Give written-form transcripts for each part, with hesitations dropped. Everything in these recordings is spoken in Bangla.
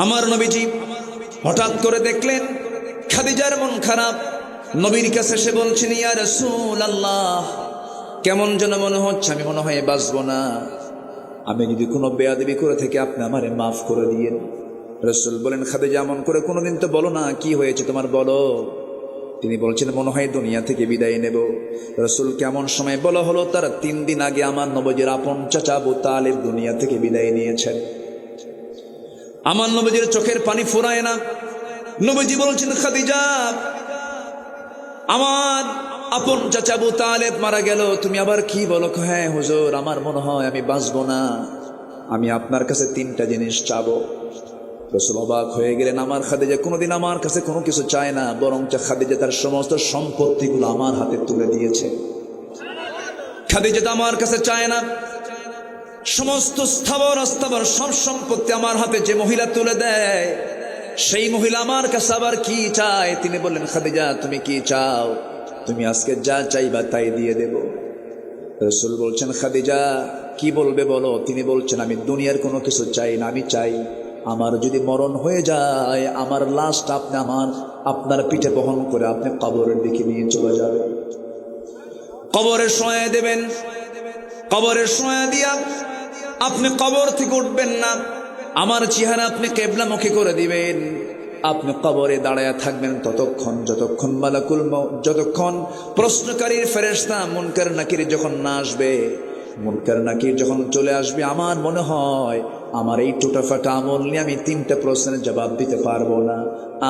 আমার নবীজি হঠাৎ করে দেখলেন খাদিজার মন খারাপ। নবীর কাছে এসে বলছেন, ইয়া রাসূলুল্লাহ, কেমন যেন মনে হচ্ছে, আমি মনে হয় বাঁচবো না। আমি যদি কোনো বেয়াদবি করে থেকে আপনি আমারে মাফ করে দিয়েন। রাসূল বলেন, খাদিজা এমন করে কোনোদিন তো বলো না, কি হয়েছে তোমার বলো। তিনি বলছেন, মনে হয় দুনিয়া থেকে বিদায় নেব। রাসূল কেমন সময় বলা হলো, তার 3 দিন আগে আমার নবীর আপন চাচা আবু তালিব দুনিয়া থেকে বিদায় নিয়েছেন। আমার নবীর চোখের পানি ফুরায় না। নবীজি বলছেন, খাদিজা, আমার আপন চাচা আবু তালেব মারা গেল, তুমি আবার কি বলো? হ্যাঁ হুজুর, আমার মনে হয় আমি বাঁচবো না। আমি আপনার কাছে 3টা জিনিস চাবো। রাসূল অবাক হয়ে গেলেন, আমার খাদিজা কোনোদিন আমার কাছে কোনো কিছু চায় না, বরং খাদিজা তার সমস্ত সম্পত্তিগুলো আমার হাতে তুলে দিয়েছে। খাদিজা তো আমার কাছে চায় না, সমস্ত স্থাবর অস্থাবর সব সম্পত্তি আমার হাতে যে মহিলা তুলে দেয়, সেই মহিলা আমার কাছে আবার কি চায়? তিনি বললেন, খাদিজা তুমি কি চাও? তুমি আজকে যা চাইবা তাই দিয়ে দেব। রাসূল বলছেন, খাদিজা কি বলবে বলো? তিনি বলছেন, আমি দুনিয়ার কোনো কিছু চাই না, আমি চাই আমার যদি মরণ হয়ে যায়, আমার লাশটা আপনি আপনার পিঠে বহন করে আপনি কবরের দিকে নিয়ে চলে যাবেন, কবরে শোয়া দেবেন। কবরে শোয়া দিয়া আপনি কবর থেকে উঠবেন না, আমার চেহারা আপনি কিবলামুখী করে দিবেন। আপনি কবরে দাঁড়ায় থাকবেন ততক্ষণ যতক্ষণ মালাকুল মউত, যতক্ষণ প্রশ্নকারীর ফেরেশতা মুনকার নাকির যখন না আসবে। মুনকার নাকির যখন চলে আসবে, আমার মনে হয় আমার এই টুটাফাটা আমল নিয়ে আমি 3টা প্রশ্নের জবাব দিতে পারবো না।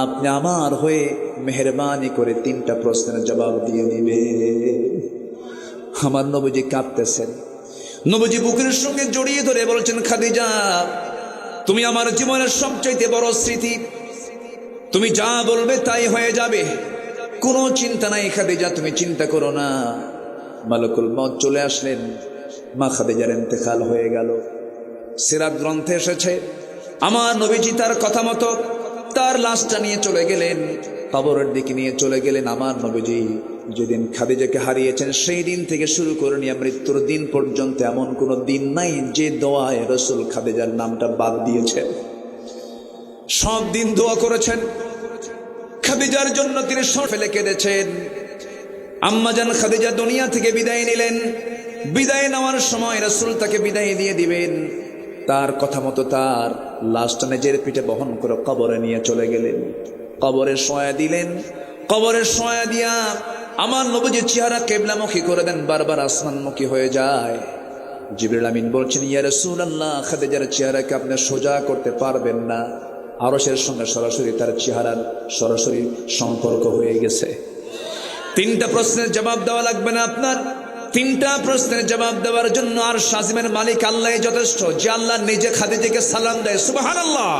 আপনি আমার হয়ে মেহেরবানি করে 3টা প্রশ্নের জবাব দিয়ে দিবে। আমার নবীজি কাঁপতেছেন। নবীজি বুকের সঙ্গে জড়িয়ে ধরে বলছেন, খাদিজা তুমি আমার জীবনের সবচাইতে বড় স্মৃতি, তুমি যা বলবে তাই হয়ে যাবে, কোনো চিন্তা নাই খাদিজা, তুমি চিন্তা করো না। মালাকুল মউত চলে আসলেন, মা খাদিজার ইন্তেকাল হয়ে গেল। সিরাত গ্রন্থে এসেছে, আমার নবীজি তার কথা মতো তার লাশটা নিয়ে চলে গেলেন, কবরের দিকে নিয়ে চলে গেলেন। আমার নবীজি যেদিন খাদিজাকে হারিয়েছেন, সেই দিন থেকে শুরু করে নিয়ে মৃত্যুর দিন পর্যন্ত এমন কোনো দিন নাই যে দোয়ায় রাসূল খাদিজার নামটা বাদ দিয়েছেন। সব দিন দোয়া করেছেন খাদিজার জন্য, তিনি সব ফেলে কেঁদেছেন। আম্মাজান খাদিজা দুনিয়া থেকে বিদায় নিলেন। বিদায় নেওয়ার সময় রাসূল তাকে বিদায় দিয়ে দিবেন, তার কথা মতো তার লাশটা নিজের পিঠে বহন করে কবরে নিয়ে চলে গেলেন। কবরে শোয়া দিলেন। কবরে শোয়া দিয়া আমার নবীজির চেহারা কিবলামুখী করে দেন, বারবার আসমানমুখী হয়ে যায়। জিবরিল আমিন বলছেন, ইয়া রাসূলুল্লাহ, খাদিজার চেহারাকে আপনি সোজা করতে পারবেন না, আরশের সঙ্গে সরাসরি তার চেহারার সরাসরি সম্পর্ক হয়ে গেছে। 3টা প্রশ্নের জবাব দেওয়া লাগবে না আপনার। 3টা প্রশ্নের জবাব দেওয়ার জন্য আর শাজিমের মালিক আল্লাহ যথেষ্ট, যে আল্লাহ নিজে খাদিজাকে সালাম দেয়। সুবহানাল্লাহ,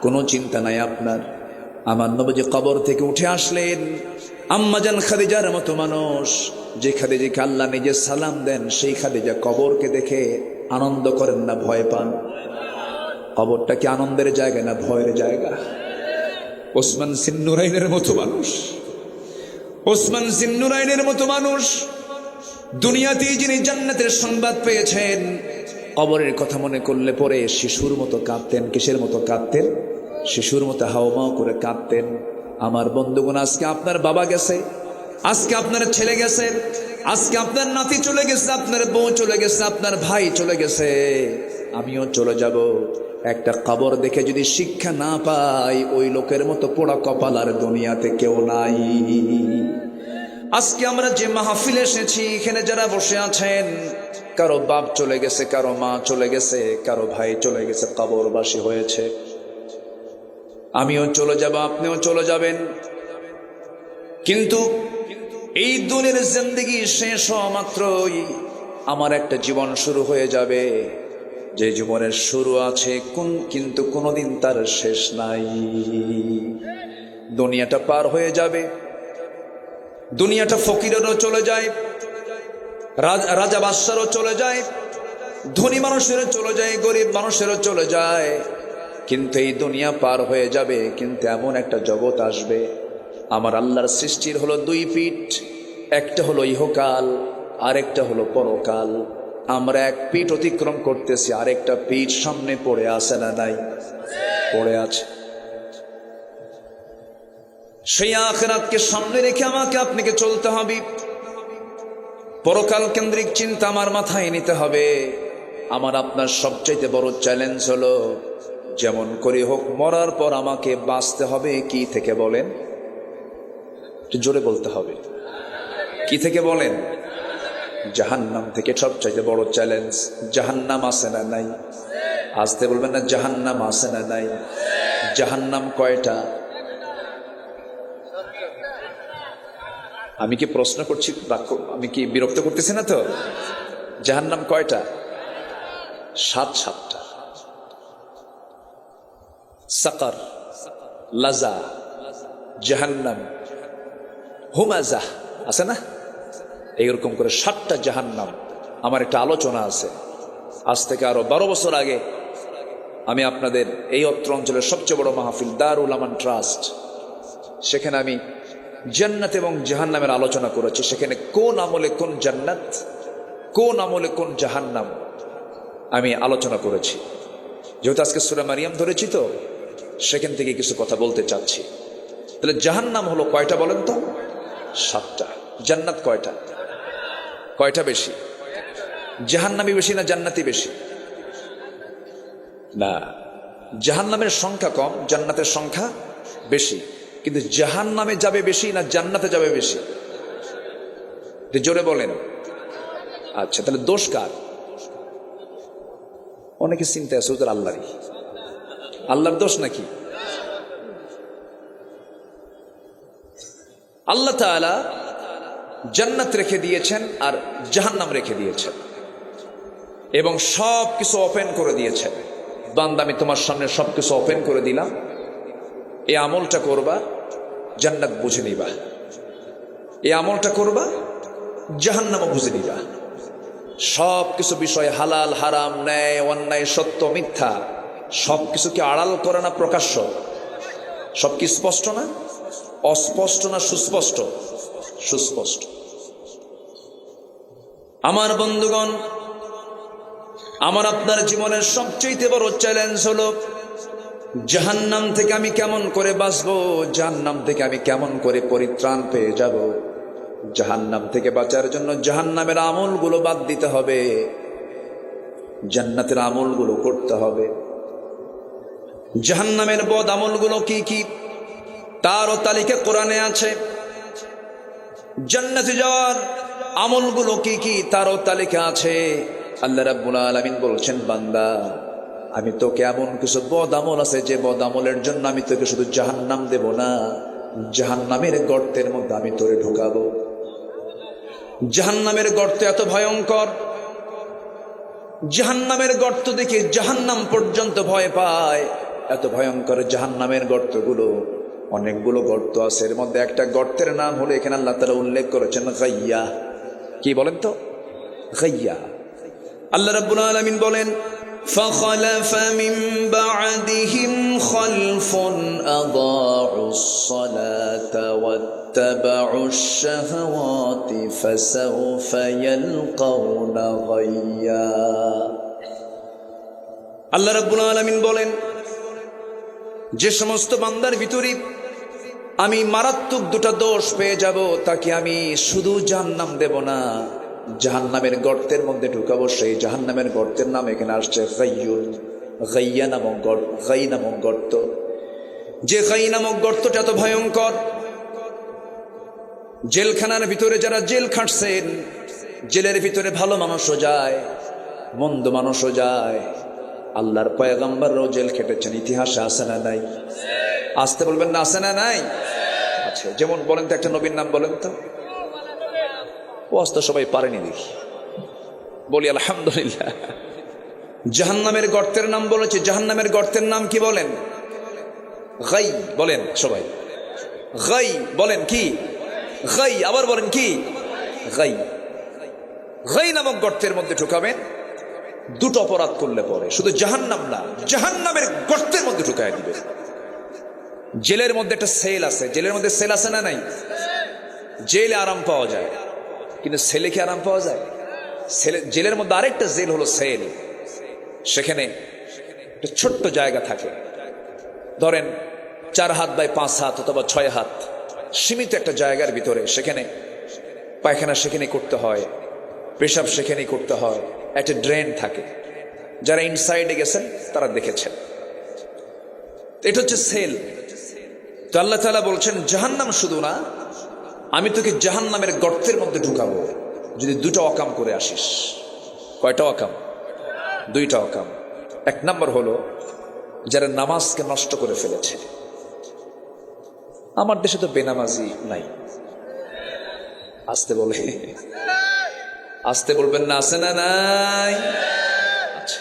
কোনো চিন্তা নাই আপনার। আমার নবীজি কবর থেকে উঠে আসলেন। আম্মাজান খাদিজার মতো মানুষ, যে খাদিজাকে আল্লাহ নিজে সালাম দেন, সেই খাদিজা কবরকে দেখে আনন্দ করেন না ভয় পান? কবরটা কি আনন্দের জায়গা না ভয়ের জায়গা? ওসমান জিন্নুরাইনের মতো মানুষ, ওসমান জিন্নুরাইনের মতো মানুষ দুনিয়াতেই যিনি জান্নাতের সংবাদ পেয়েছেন, কবরের কথা মনে করলে পরে শিশুর মতো কাঁদতেন। কিসের মতো কাঁদতেন? শিশুর মতো হাওমাও করে কাঁদতেন। আমার বন্ধুগণ, আজকে আপনার বাবা গেছে, আজকে আপনার ছেলে গেছে, আজকে আপনার নাতি চলে গেছে, আপনার বউ চলে গেছে, আপনার ভাই চলে গেছে, আমিও চলে যাব। একটা কবর দেখে যদি শিক্ষা না পাই, ওই লোকের মতো পোড়া কপাল আর দুনিয়াতে কেউ নাই। আজকে আমরা যে মাহফিলে এসেছি, এখানে যারা বসে আছেন, কারো বাপ চলে গেছে, কারো মা চলে গেছে, কারো ভাই চলে গেছে, কবরবাসী হয়েছে। আমিও চলে যাব, আপনিও চলে যাবেন। কিন্তু এই দুনিয়ার জিন্দেগি শেষ হওয়া মাত্রই আমার একটা জীবন শুরু হয়ে যাবে, যে জীবনের শুরু আছে কিন্তু কোনোদিন তার শেষ নাই। দুনিয়াটা পার হয়ে যাবে। দুনিয়াটা ফকিরেরও চলে যায়, রাজা বাদশারও চলে যায়, ধনী মানুষেরও চলে যায়, গরিব মানুষেরও চলে যায়। কিন্তু এই দুনিয়া পার হয়ে যাবে, কিন্তু এমন একটা জগৎ আসবে। আমার আল্লাহর সৃষ্টির হলো 2 পিঠ, একটা হলো ইহকাল, আরেকটা হলো পরকাল। আমরা এক পিঠ অতিক্রম করতেছি, আরেকটা পিঠ সামনে পড়ে আছে না নাই? পড়ে আছে। সেই আখিরাতকে সামনে রেখে আমাকে আপনাকে চলতে হবে। পরকাল কেন্দ্রিক চিন্তা আমার মাথায় নিতে হবে। আমার আপনার সবচাইতে বড় চ্যালেঞ্জ হলো, যেমন করে হোক মরার পর আমাকে বাঁচতে হবে কি থেকে বলেন? জোরে বলতে হবে। কি থেকে বলেন? জাহান্নাম থেকে। সবচাইতে বড় চ্যালেঞ্জ। জাহান্নাম আছে না নাই? আসতে বলবেন না, জাহান্নাম আছে না নাই? জাহান্নাম কয়টা? আমি কি প্রশ্ন করছি? আমি কি বিরক্ত করতেছি না তো? জাহান্নাম কয়টা? 7টা। সাকার, লাজা, জাহান্নাম, হুমাজা, আছে না? এইরকম করে 7টা জাহান্নাম। আমার একটা আলোচনা আছে, আজ থেকে আরো 12 বছর আগে আমি আপনাদের এই অত্র অঞ্চলের সবচেয়ে বড় মাহফিল দারুল আমান ট্রাস্ট, সেখানে আমি জান্নাত এবং জাহান্নামের আলোচনা করেছি। সেখানে কোন আমলে কোন জান্নাত, কোন আমলে কোন জাহান্নাম আমি আলোচনা করেছি। যেহেতু আজকে সূরা মারিয়াম ধরেছি, তো সেখান থেকে কিছু কথা বলতে চাচ্ছি। তাহলে জাহান্নাম হলো কয়টা বলেন তো? 7টা। জান্নাত কয়টা? কয়টা বেশি? জাহান্নামী বেশি না জান্নাতি বেশি? না, জাহান্নামের সংখ্যা কম, জান্নাতের সংখ্যা বেশি। কিন্তু জাহান্নামে যাবে বেশি না জান্নাতে যাবে বেশি? জোরে বলেন। আচ্ছা, তাহলে দোষ কার? অনেকে চিন্তা আছে ওদের আল্লাহরই। আল্লাহর দোষ নাকি? আল্লাহ তাআলা জান্নাত রেখে দিয়েছেন আর জাহান্নাম রেখে দিয়েছেন, এবং সব কিছু ওপেন করে দিয়েছেন। বান্দা, আমি তোমার সামনে সবকিছু ওপেন করে দিলাম, এই আমলটা করবা, জান্নাত বুঝে নিবা। এই আমলটা করবা, জাহান্নামও বুঝে নিবা। সব কিছু বিষয়, হালাল হারাম, ন্যায় অন্যায়, সত্য মিথ্যা, সবকিছুকে আড়াল করে না প্রকাশ্য? সব কি স্পষ্ট না? অস্পষ্ট না সুস্পষ্ট? সুস্পষ্ট। আমার বন্ধুগণ, আমার আপনার জীবনের সবচেয়ে বড় চ্যালেঞ্জ হলো, জাহান্নাম থেকে আমি কেমন করে বাঁচবো, জাহান্নাম থেকে আমি কেমন করে পরিত্রাণ পেয়ে যাব। জাহান্নাম থেকে বাঁচার জন্য জাহান্নামের আমলগুলো বাদ দিতে হবে, জান্নাতের আমলগুলো করতে হবে। জাহান্নামের বদ আমলগুলো কি কি তারও তালিকা কোরআনে আছে। জান্নাতে যাওয়ার আমলগুলো কি কি তারও তালিকা আছে। আল্লাহ রাব্বুল আলামিন বলছেন, বান্দা, আমি তোকে এমন কিছু বদ আমল আছে, যে বদ আমলের জন্য আমি তোকে শুধু জাহান্নাম দেব না, জাহান্নামের গর্তের মধ্যে আমি তোরে ঢুকাবো। জাহান্নামের গর্ত এত ভয়ঙ্কর, জাহান্নামের গর্ত দেখে জাহান্নাম পর্যন্ত ভয় পায়। এত ভয়ঙ্কর জাহান্নামের গর্তগুলো, অনেকগুলো গর্ত আছে। এর মধ্যে একটা গর্তের নাম হলো, এখানে আল্লাহ তাআলা উল্লেখ করেছেন, গাইয়া। কি বলেন তো? গাইয়া। আল্লাহ রাব্বুল আলামিন বলেন, فخلف من بعدهم خلف أضاعوا الصلاة واتبعوا الشهوات فسوف يلقون غيا। আল্লাহ রাব্বুল আলামিন বলেন, যে সমস্ত বান্দার ভিতরে আমি মারাত্মক 2টা দোষ পেয়ে যাব, তাকে আমি শুধু জাহান্নাম দেব না, জাহান্নামের গর্তের মধ্যে ঢুকাবো। সেই জাহান্নামের গর্তের নাম এখানে আসছে গাইয়ুন, গাইয়া নামক গর্ত, গাই নামক গর্ত। যে গাই নামক গর্তটা এত ভয়ঙ্কর, জেলখানার ভিতরে যারা জেল খাটছেন, জেলের ভিতরে ভালো মানুষও যায়, মন্দ মানুষও যায়। আল্লাহর পয়গম্বররাও জেল খেটেছেন, ইতিহাসে আছে না নাই? আসতে বলবেন না, আছে না নাই? আচ্ছা, যেমন বলেন তো একটা নবীর নাম বলেন তো। ওয়াজ তো সবাই পারেনি, দেখি বলি আলহামদুলিল্লাহ। জাহান্নামের গর্তের নাম বলেছে। জাহান্নামের গর্তের নাম কি বলেন? গাই। বলেন সবাই, গাই। বলেন কি? গাই। আবার বলেন কি? গাই। গাই নামক গর্তের মধ্যে ঢুকাবেন। 2টো অপরাধ করলে পরে শুধু জাহান্নাম না, জাহান্নামের গর্তের মধ্যে ঢুকায় দিবে। জেলের মধ্যে একটা সেল আছে। জেলের মধ্যে সেল আছে না নাই? জেলে আরাম পাওয়া যায়, কিন্তু সেলে কি আরাম পাওয়া যায়? জেলের মধ্যে আরেকটা জেল হলো সেল। সেখানে একটা ছোট্ট জায়গা থাকে, ধরেন 4 হাত বাই 5 হাত অথবা 6 হাত, সীমিত একটা জায়গার ভিতরে। সেখানে পায়খানা সেখানেই করতে হয়, পেশাব সেখানেই করতে হয়, একটা ড্রেন থাকে। যারা ইনসাইডে গেছেন তারা দেখেছেন। এটা হচ্ছে সেল। তো আল্লাহ তাআলা বলছেন জাহান্নাম শুধু না, আমি তোকে জাহান্নামের গর্তের মধ্যে ঢুকাবো যদি 2টা অকাম করে আসিস। কয়টা অকাম? 2টা অকাম। 1 নম্বর হলো যারা নামাজকে নষ্ট করে ফেলেছে। আমার দেশে তো বেনামাজি নাই। আসতে বলে, আসতে বলবেন না, আছে না নাই? আচ্ছা,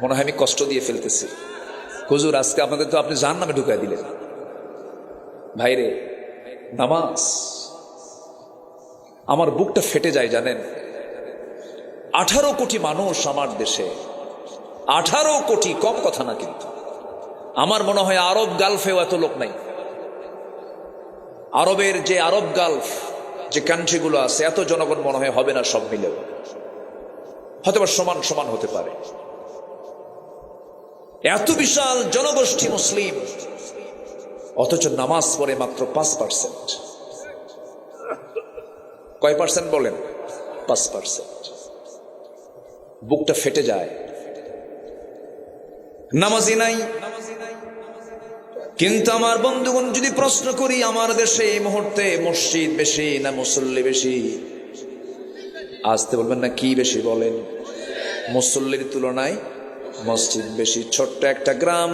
মনে হয় আমি কষ্ট দিয়ে ফেলতেছি। হুজুর আজকে আপনাদের তো আপনি জাহান্নামে ঢুকাই দিলেন। ভাইরে, নামাজ, আমার বুকটা ফেটে যায় জানেন। 18 কোটি মানুষ আমার দেশে, 18 কোটি, কম কথা না কিন্তু। আমার মনে হয় আরব গালফেও এত লোক নাই। আরবের যে আরব গালফ যে কান্ট্রিগুলো আছে, এত জনগণ মনে হয় হবে না সব মিলেও, হয়তো বা সমান সমান হতে পারে। এত বিশাল জনগোষ্ঠী মুসলিম, অথচ নামাজ পড়ে মাত্র 5%। কয় পার্সেন্ট বলেন? 5%। বুকটা ফেটে যায়। নামাজি নাই। কিন্তু আমার বন্ধুগণ, যদি প্রশ্ন করি আমার দেশে এই মুহূর্তে মসজিদ বেশি না মুসল্লি বেশি? আসতে বলবেন না, কি বেশি বলেন? মুসল্লির তুলনায় মসজিদ বেশি। ছোট্ট একটা গ্রাম,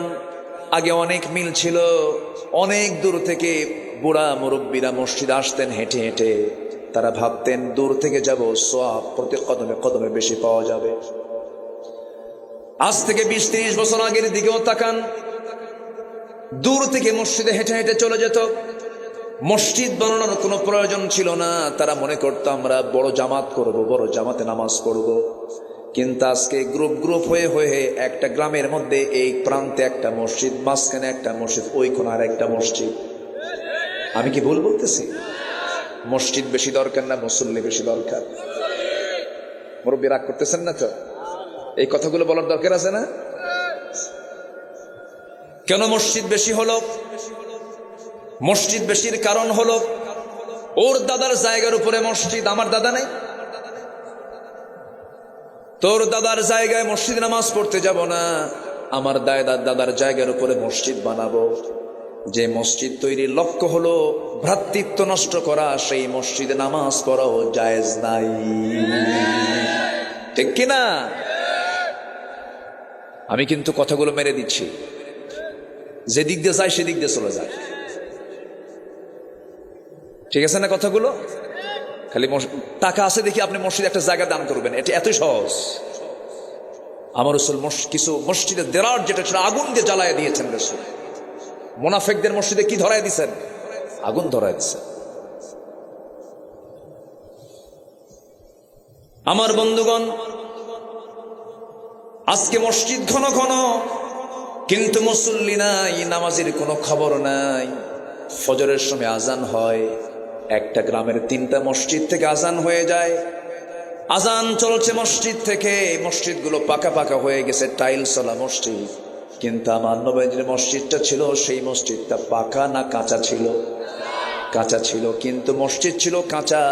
আগে অনেক মিল ছিল। অনেক দূর থেকে বুড়া মুরব্বীরা মসজিদ আসতেন হেঁটে হেঁটে। তারা ভাবতেন দূর থেকে যাব, সওয়াব প্রতি কদমে কদমে বেশি পাওয়া যাবে। আজ থেকে 20-30 বছর আগের দিকেও তাকান, দূর থেকে মসজিদে হেঁটে হেঁটে চলে যেত। মসজিদ বানানোর কোনো প্রয়োজন ছিল না। তারা মনে করতো আমরা বড় জামাত করব, বড় জামাতে নামাজ পড়ব। কিন্তু আজকে গ্রুপ গ্রুপ হয়ে হয়ে একটা গ্রামের মধ্যে এই প্রান্তে একটা মসজিদ, মাঝখানে একটা মসজিদ, ওই কোণার একটা মসজিদ। আমি কি ভুল বলতেছি? মসজিদ বেশি দরকার না মুসল্লি বেশি দরকার? মুরব্বী রাগ করতেছেন না তো? এই কথাগুলো বলার দরকার আছে না? কেন মসজিদ বেশি হলো? মসজিদ বেশির কারণ হলো ওর দাদার জায়গার উপরে মসজিদ, আমার দাদা নেই। তোর দাদার জায়গায় মসজিদ নামাজ পড়তে যাব না, আমার দাদার জায়গার উপরে মসজিদ বানাবো। যে মসজিদ তৈরির লক্ষ্য হলো ভ্রাতৃত্ব নষ্ট করা, সেই মসজিদে নামাজ পড়াও জায়েজ নাই। ঠিক কিনা? আমি কিন্তু কথাগুলো মেরে দিচ্ছি, যে দিক দিয়ে যায় সেদিক দিয়ে চলে যায়। ঠিক আছে না কথাগুলো? খালি টাকা আছে দেখি আপনি মসজিদে একটা জায়গা দান করবেন, এটা এতই সহজ। আমার রাসূল কিছু মসজিদের দেরার যেটা ছিল আগুন দিয়ে জ্বালায় দিয়েছেন রাসূল। মুনাফিকদের মসজিদে কি ধরায় দিয়েছেন? আগুন ধরায় দিয়েছেন। আমার বন্ধুগণ, আজকে মসজিদ ঘন ঘন, কিন্তু মুসল্লি নাই, নামাজের কোনো খবর নাই। ফজরের সময় আজান হয়, একটা গ্রামের 3টা মসজিদ থেকে আজান হয়ে যায়। আজান চলছে মসজিদ থেকে, মসজিদগুলো পাকা পাকা হয়ে গেছে, টাইলসওয়ালা মসজিদ। কিন্তু আমার নবীর মসজিদটা ছিল, সেই মসজিদটা পাকা না কাঁচা ছিল? কাঁচা ছিল। কিন্তু মসজিদ ছিল কাঁচা,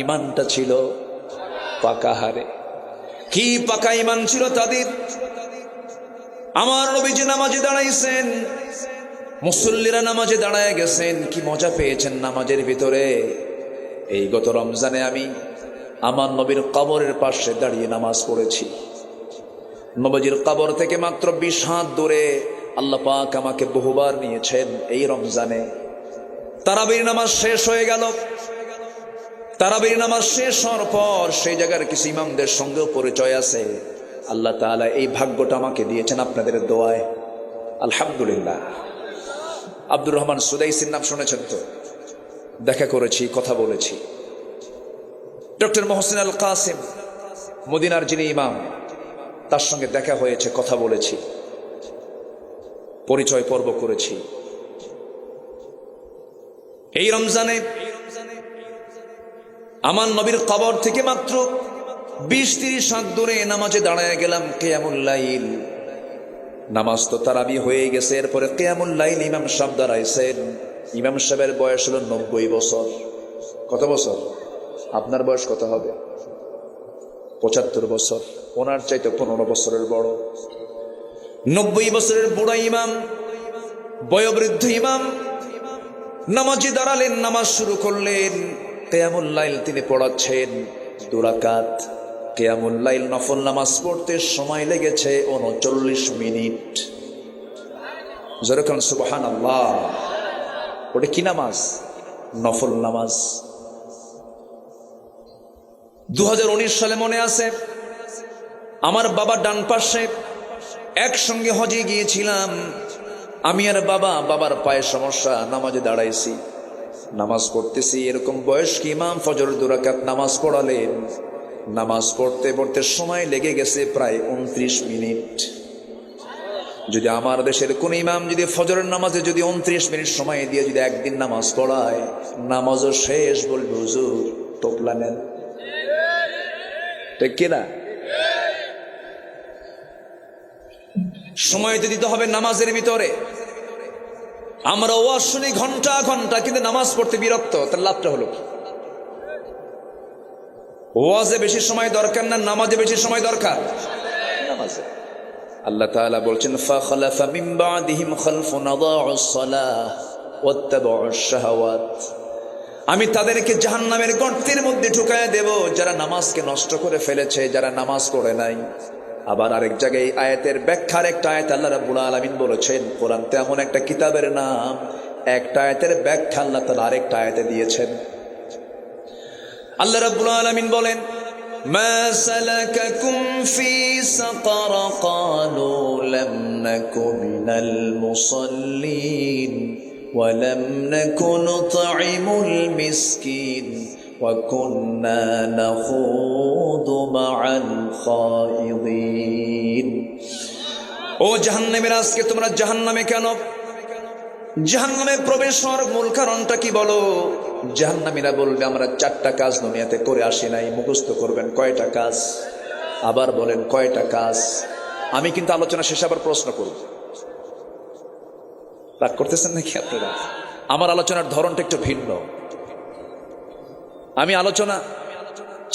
ইমানটা ছিল পাকা। হারে কি পাকা ইমান ছিল তাদের! আমার নবীজি নামাজে দাঁড়াইছেন, মুসল্লিরা নামাজে দাঁড়ায় গেছেন। কি মজা পেয়েছেন নামাজের ভিতরে! এই গত রমজানে আমি আমার নবীর কবরের পাশে দাঁড়িয়ে নামাজ পড়েছি। নবীজির কবর থেকে মাত্র 20 হাত দূরে আল্লাহ পাক আমাকে বহুবার নিয়েছেন। এই রমজানে তারাবির নামাজ শেষ হয়ে গেল। তারাবির নামাজ শেষ হওয়ার পর সেই জায়গার কিছু ইমামদের সঙ্গেও পরিচয় আছে। আল্লাহ তাআলা এই ভাগ্যটা আমাকে দিয়েছেন আপনাদের দোয়ায়, আলহামদুলিল্লাহ। আব্দুর রহমান সুদাইসির নাম শুনেছেন তো? দেখা করেছি, কথা বলেছি। ডক্টর মোহসিন আল কাসিম, মদিনার যিনি ইমাম, তার সঙ্গে দেখা হয়েছে, কথা বলেছি, পরিচয় পর্ব করেছি। এই রমজানে আমার নবীর কবর থেকে মাত্র 20-30 হাত দূরে নামাজে দাঁড়ায় গেলাম কিয়ামুল লাইল। নামাজ তো তারাবি হয়ে গেছে, এরপরে কিয়ামুল লাইল ইমাম সাহেব দাঁড়াইছেন। ইমাম সাহেবের বয়স হলো 90 বছর। কত বছর? আপনার বয়স কত হবে? 75 বছর। ওনার চাইতে 15 বছরের বড়। 90 বছরের বুড়া ইমাম, বয়োবৃদ্ধ ইমাম নামাজে দাঁড়ালেন, নামাজ শুরু করলেন। কিয়ামুল লাইল তিনি পড়াচ্ছেন 2 রাকাত। কিয়ামুল লাইল নফল নামাজ পড়তে সময় লেগেছে 39 মিনিট। যেরকম সুবহানাল্লাহ। ওটা কি নামাজ? নফল নামাজ। 2019 সালে মনে আছে, আমার বাবা ডান পাশে, একসঙ্গে হজে গিয়েছিলাম আমি আর বাবার পায়ে সমস্যা, নামাজে দাঁড়াইছি, নামাজ পড়তেছি। এরকম বয়স্ক ইমাম ফজর 2 রাকাত নামাজ পড়ালেন। নামাজ পড়তে পড়তে সময় লেগে গেছে প্রায় 29 মিনিট। যদি আমার দেশের কোন ইমাম যদি ফজরের নামাজে যদি 29 মিনিট সময় দিয়ে যদি একদিন নামাজ পড়ায়, নামাজও শেষ, বলবে হুজুর টোপলা নেন। ঠিক কিনা? সময় তো দিতে হবে নামাজের ভিতরে। আমরা ওয়াজ শুনি ঘন্টা ঘন্টা, কিন্তু নামাজ পড়তে বিরক্ত, তার লাভটা হলো কি? ওয়াজে বেশি সময় দরকার না নামাজে বেশি সময় দরকার? নামাজে। আল্লাহ তাআলা বলছেন ফাখালাফা মিন বাদিহিম খালফুন আদাউস সালাহ ওয়াত্তাবাউশ শাহাওয়াত। আমি তাদেরকে জাহান্নামের গর্তের মধ্যে ঢুকায় দেব যারা নামাজকে নষ্ট করে ফেলেছে, যারা নামাজ পড়ে নাই। আবার আরেক জায়গায় আয়াতের ব্যাখ্যার একটা আয়াত আল্লাহ রাব্বুল আলামিন বলেছেন, কোরআন তো এমন একটা কিতাবের নাম, একটা আয়াতের ব্যাখ্যা আল্লাহ তাআলা আরেকটা আয়াতে দিয়েছেন। আল্লাহ রাব্বুল আলামিন বলেন, মা সালাকাকুম ফি সাকার ক্বালু লাম নাকু মিনাল মুসাল্লিন ওয়া লাম নাকু নুতঈমুল মিসকিন ওয়া কুন্না নাখুদু মা'আল খায়িদিন। ও জাহান্নামের, আজকে তোমরা জাহান্নামে কেন? জাহান্নামে প্রবেশ হওয়ার মূল কারণটা কি বলো? জাহান্নামীরা বলবে আমরা 4টা কাজ দুনিয়াতে করে আসি নাই। মুখস্থ করবেন কয়টা কাজ? আবার বলেন কয়টা কাজ? আমি কিন্তু আলোচনা শেষে আবার প্রশ্ন করব। রাগ করতেছেন নাকি আপনারা? আমার আলোচনার ধরনটা একটু ভিন্ন। আমি আলোচনা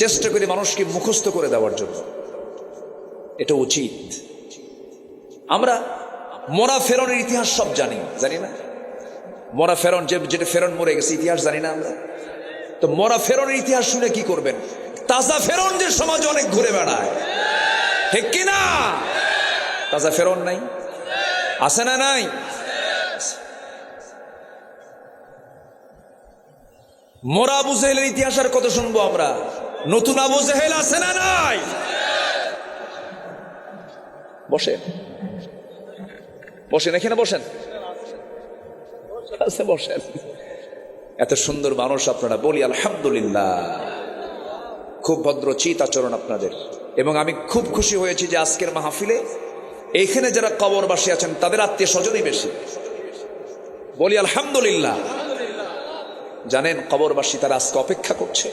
চেষ্টা করি মানুষকে মুখস্থ করে দেওয়ার জন্য, এটা উচিত। আমরা মরা ফেরনের ইতিহাস সব জানি না? মরা ফেরন, যেটা ফেরন মরে গেছে, ইতিহাস জানি না আমরা? তো মরা ফেরনের ইতিহাস শুনে কি করবেন? তাজা ফেরন যে সমাজে অনেক ঘুরে বেড়ায়, ঠিক কিনা? তাজা ফেরন নাই? আছে না নাই? মরা আবু জেহেলের ইতিহাস আর কত শুনবো আমরা? নতুন আবু জেহেল আছে না নাই? বসেন বসেন, এখানে বসেন, বসেন। এত সুন্দর মানুষ আপনারা, বলি আলহামদুলিল্লাহ। খুব ভদ্র চিত আচরণ আপনাদের, এবং আমি খুব খুশি হয়েছি যে আজকের মাহফিলে এইখানে যারা কবরবাসী আছেন তাদের আত্মীয় স্বজনই বেশি। বলি আলহামদুলিল্লাহ। জানেন কবরবাসী তারা আজকে অপেক্ষা করছে,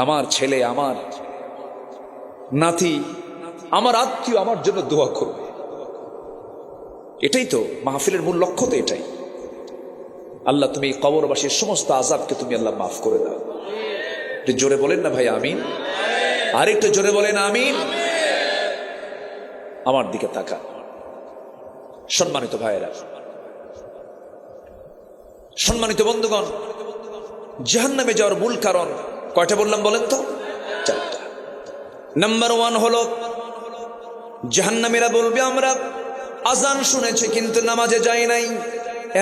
আমার ছেলে, আমার নাতি, আমার আত্মীয় আমার জন্য দোয়া করবে। এটাই তো মাহফিলের মূল লক্ষ্য, তো এটাই। আল্লাহ তুমি কবরবাসীর সমস্ত আযাবকে তুমি আল্লাহ মাফ করে দাও। একটু জোরে বলেন না ভাই আমিন? আর একটু জোরে বলেন আমিন। আমার দিকে তাকান সম্মানিত ভাইয়েরা, সম্মানিত বন্ধুগণ। জাহান্নামে যাওয়ার মূল কারণ কয়টা বললাম বলেন তো? 4টা। নাম্বার 1 হলো জাহান্নামীরা বলবে আমরা আজান শুনেছি কিন্তু নামাজে যাই নাই।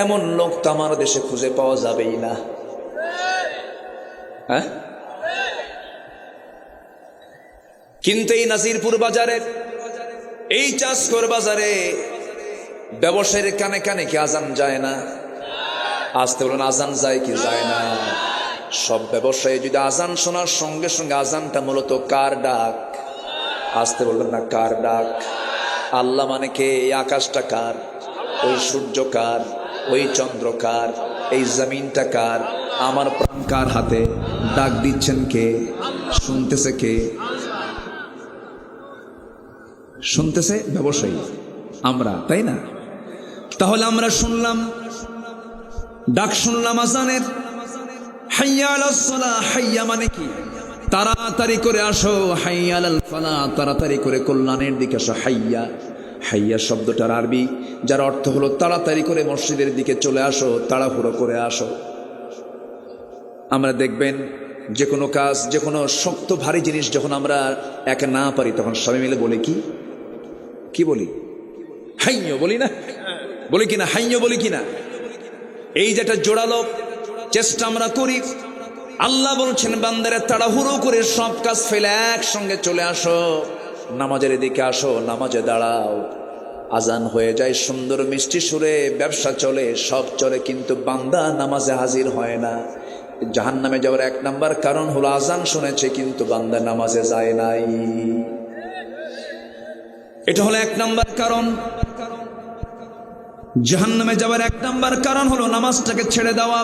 এমন লোক তো আমার দেশে খুঁজে পাওয়া যাবেই না। হ্যাঁ, কিন্তু এই নাজিরপুর বাজারে, এই চাষকর বাজারে ব্যবসায়ীর কানে কানে কি আজান যায় না? আসতে বলুন আজান যায় কি যায় না? সব ব্যবসায়ী যদি আজান শোনার সঙ্গে সঙ্গে, আজানটা মূলত কার ডাক? আসতে বলবেন না কার ডাক? আল্লাহ মানে কে? এই আকাশটা কার? ওই সূর্য কার? ওই চন্দ্র কার? এই জমিনটা কার? আমার প্রাণ কার হাতে? ডাক দিচ্ছেন কে? শুনতেছে কে? শুনতেছে ব্যবসায়ী, আমরা, তাই না? তাহলে আমরা শুনলাম, ডাক শুনলাম আজানের, হাইয়া আলাস সালাহ, হাইয়া মানে কি? তাড়াতাড়ি করে আসো, হাইয়া আলাল ফালাহ, তাড়াতাড়ি করে কল্যাণের দিকে আসো। হাইয়া, হাইয়া শব্দটার আরবি যার অর্থ হলো তাড়াতাড়ি করে মসজিদের দিকে চলে আসো, তাড়াহুড়ো করে আসো। আমরা দেখবেন যে কোনো কাজ, যে কোনো শক্ত ভারী জিনিস যখন আমরা একা না পারি, তখন সবাই মিলে বলি কি বলি? হাইয়ো বলি না? বলি কিনা? হাইয়ো বলি কিনা? এই যেটা জোড়ালো চেষ্টা আমরা করি। আল্লাহ বলছেন বান্দারে তাড়াহুড়ো করে সব কাজ ফেলে একসঙ্গে চলে আসো, নামাজের দিকে আসো, নামাজে দাঁড়াও। আজান হয়ে যায় সুন্দর মিষ্টি সুরে, ব্যবসা চলে, সব চলে, কিন্তু বান্দা নামাজে হাজির হয় না। জাহান্নামে যাওয়ার এক নাম্বার কারণ হলো আজান শুনেছে কিন্তু বান্দা নামাজে যায় নাই। এটা হলো এক নাম্বার কারণ। জাহান্নামে যাওয়ার এক নাম্বার কারণ হলো নামাজটাকে ছেড়ে দেওয়া।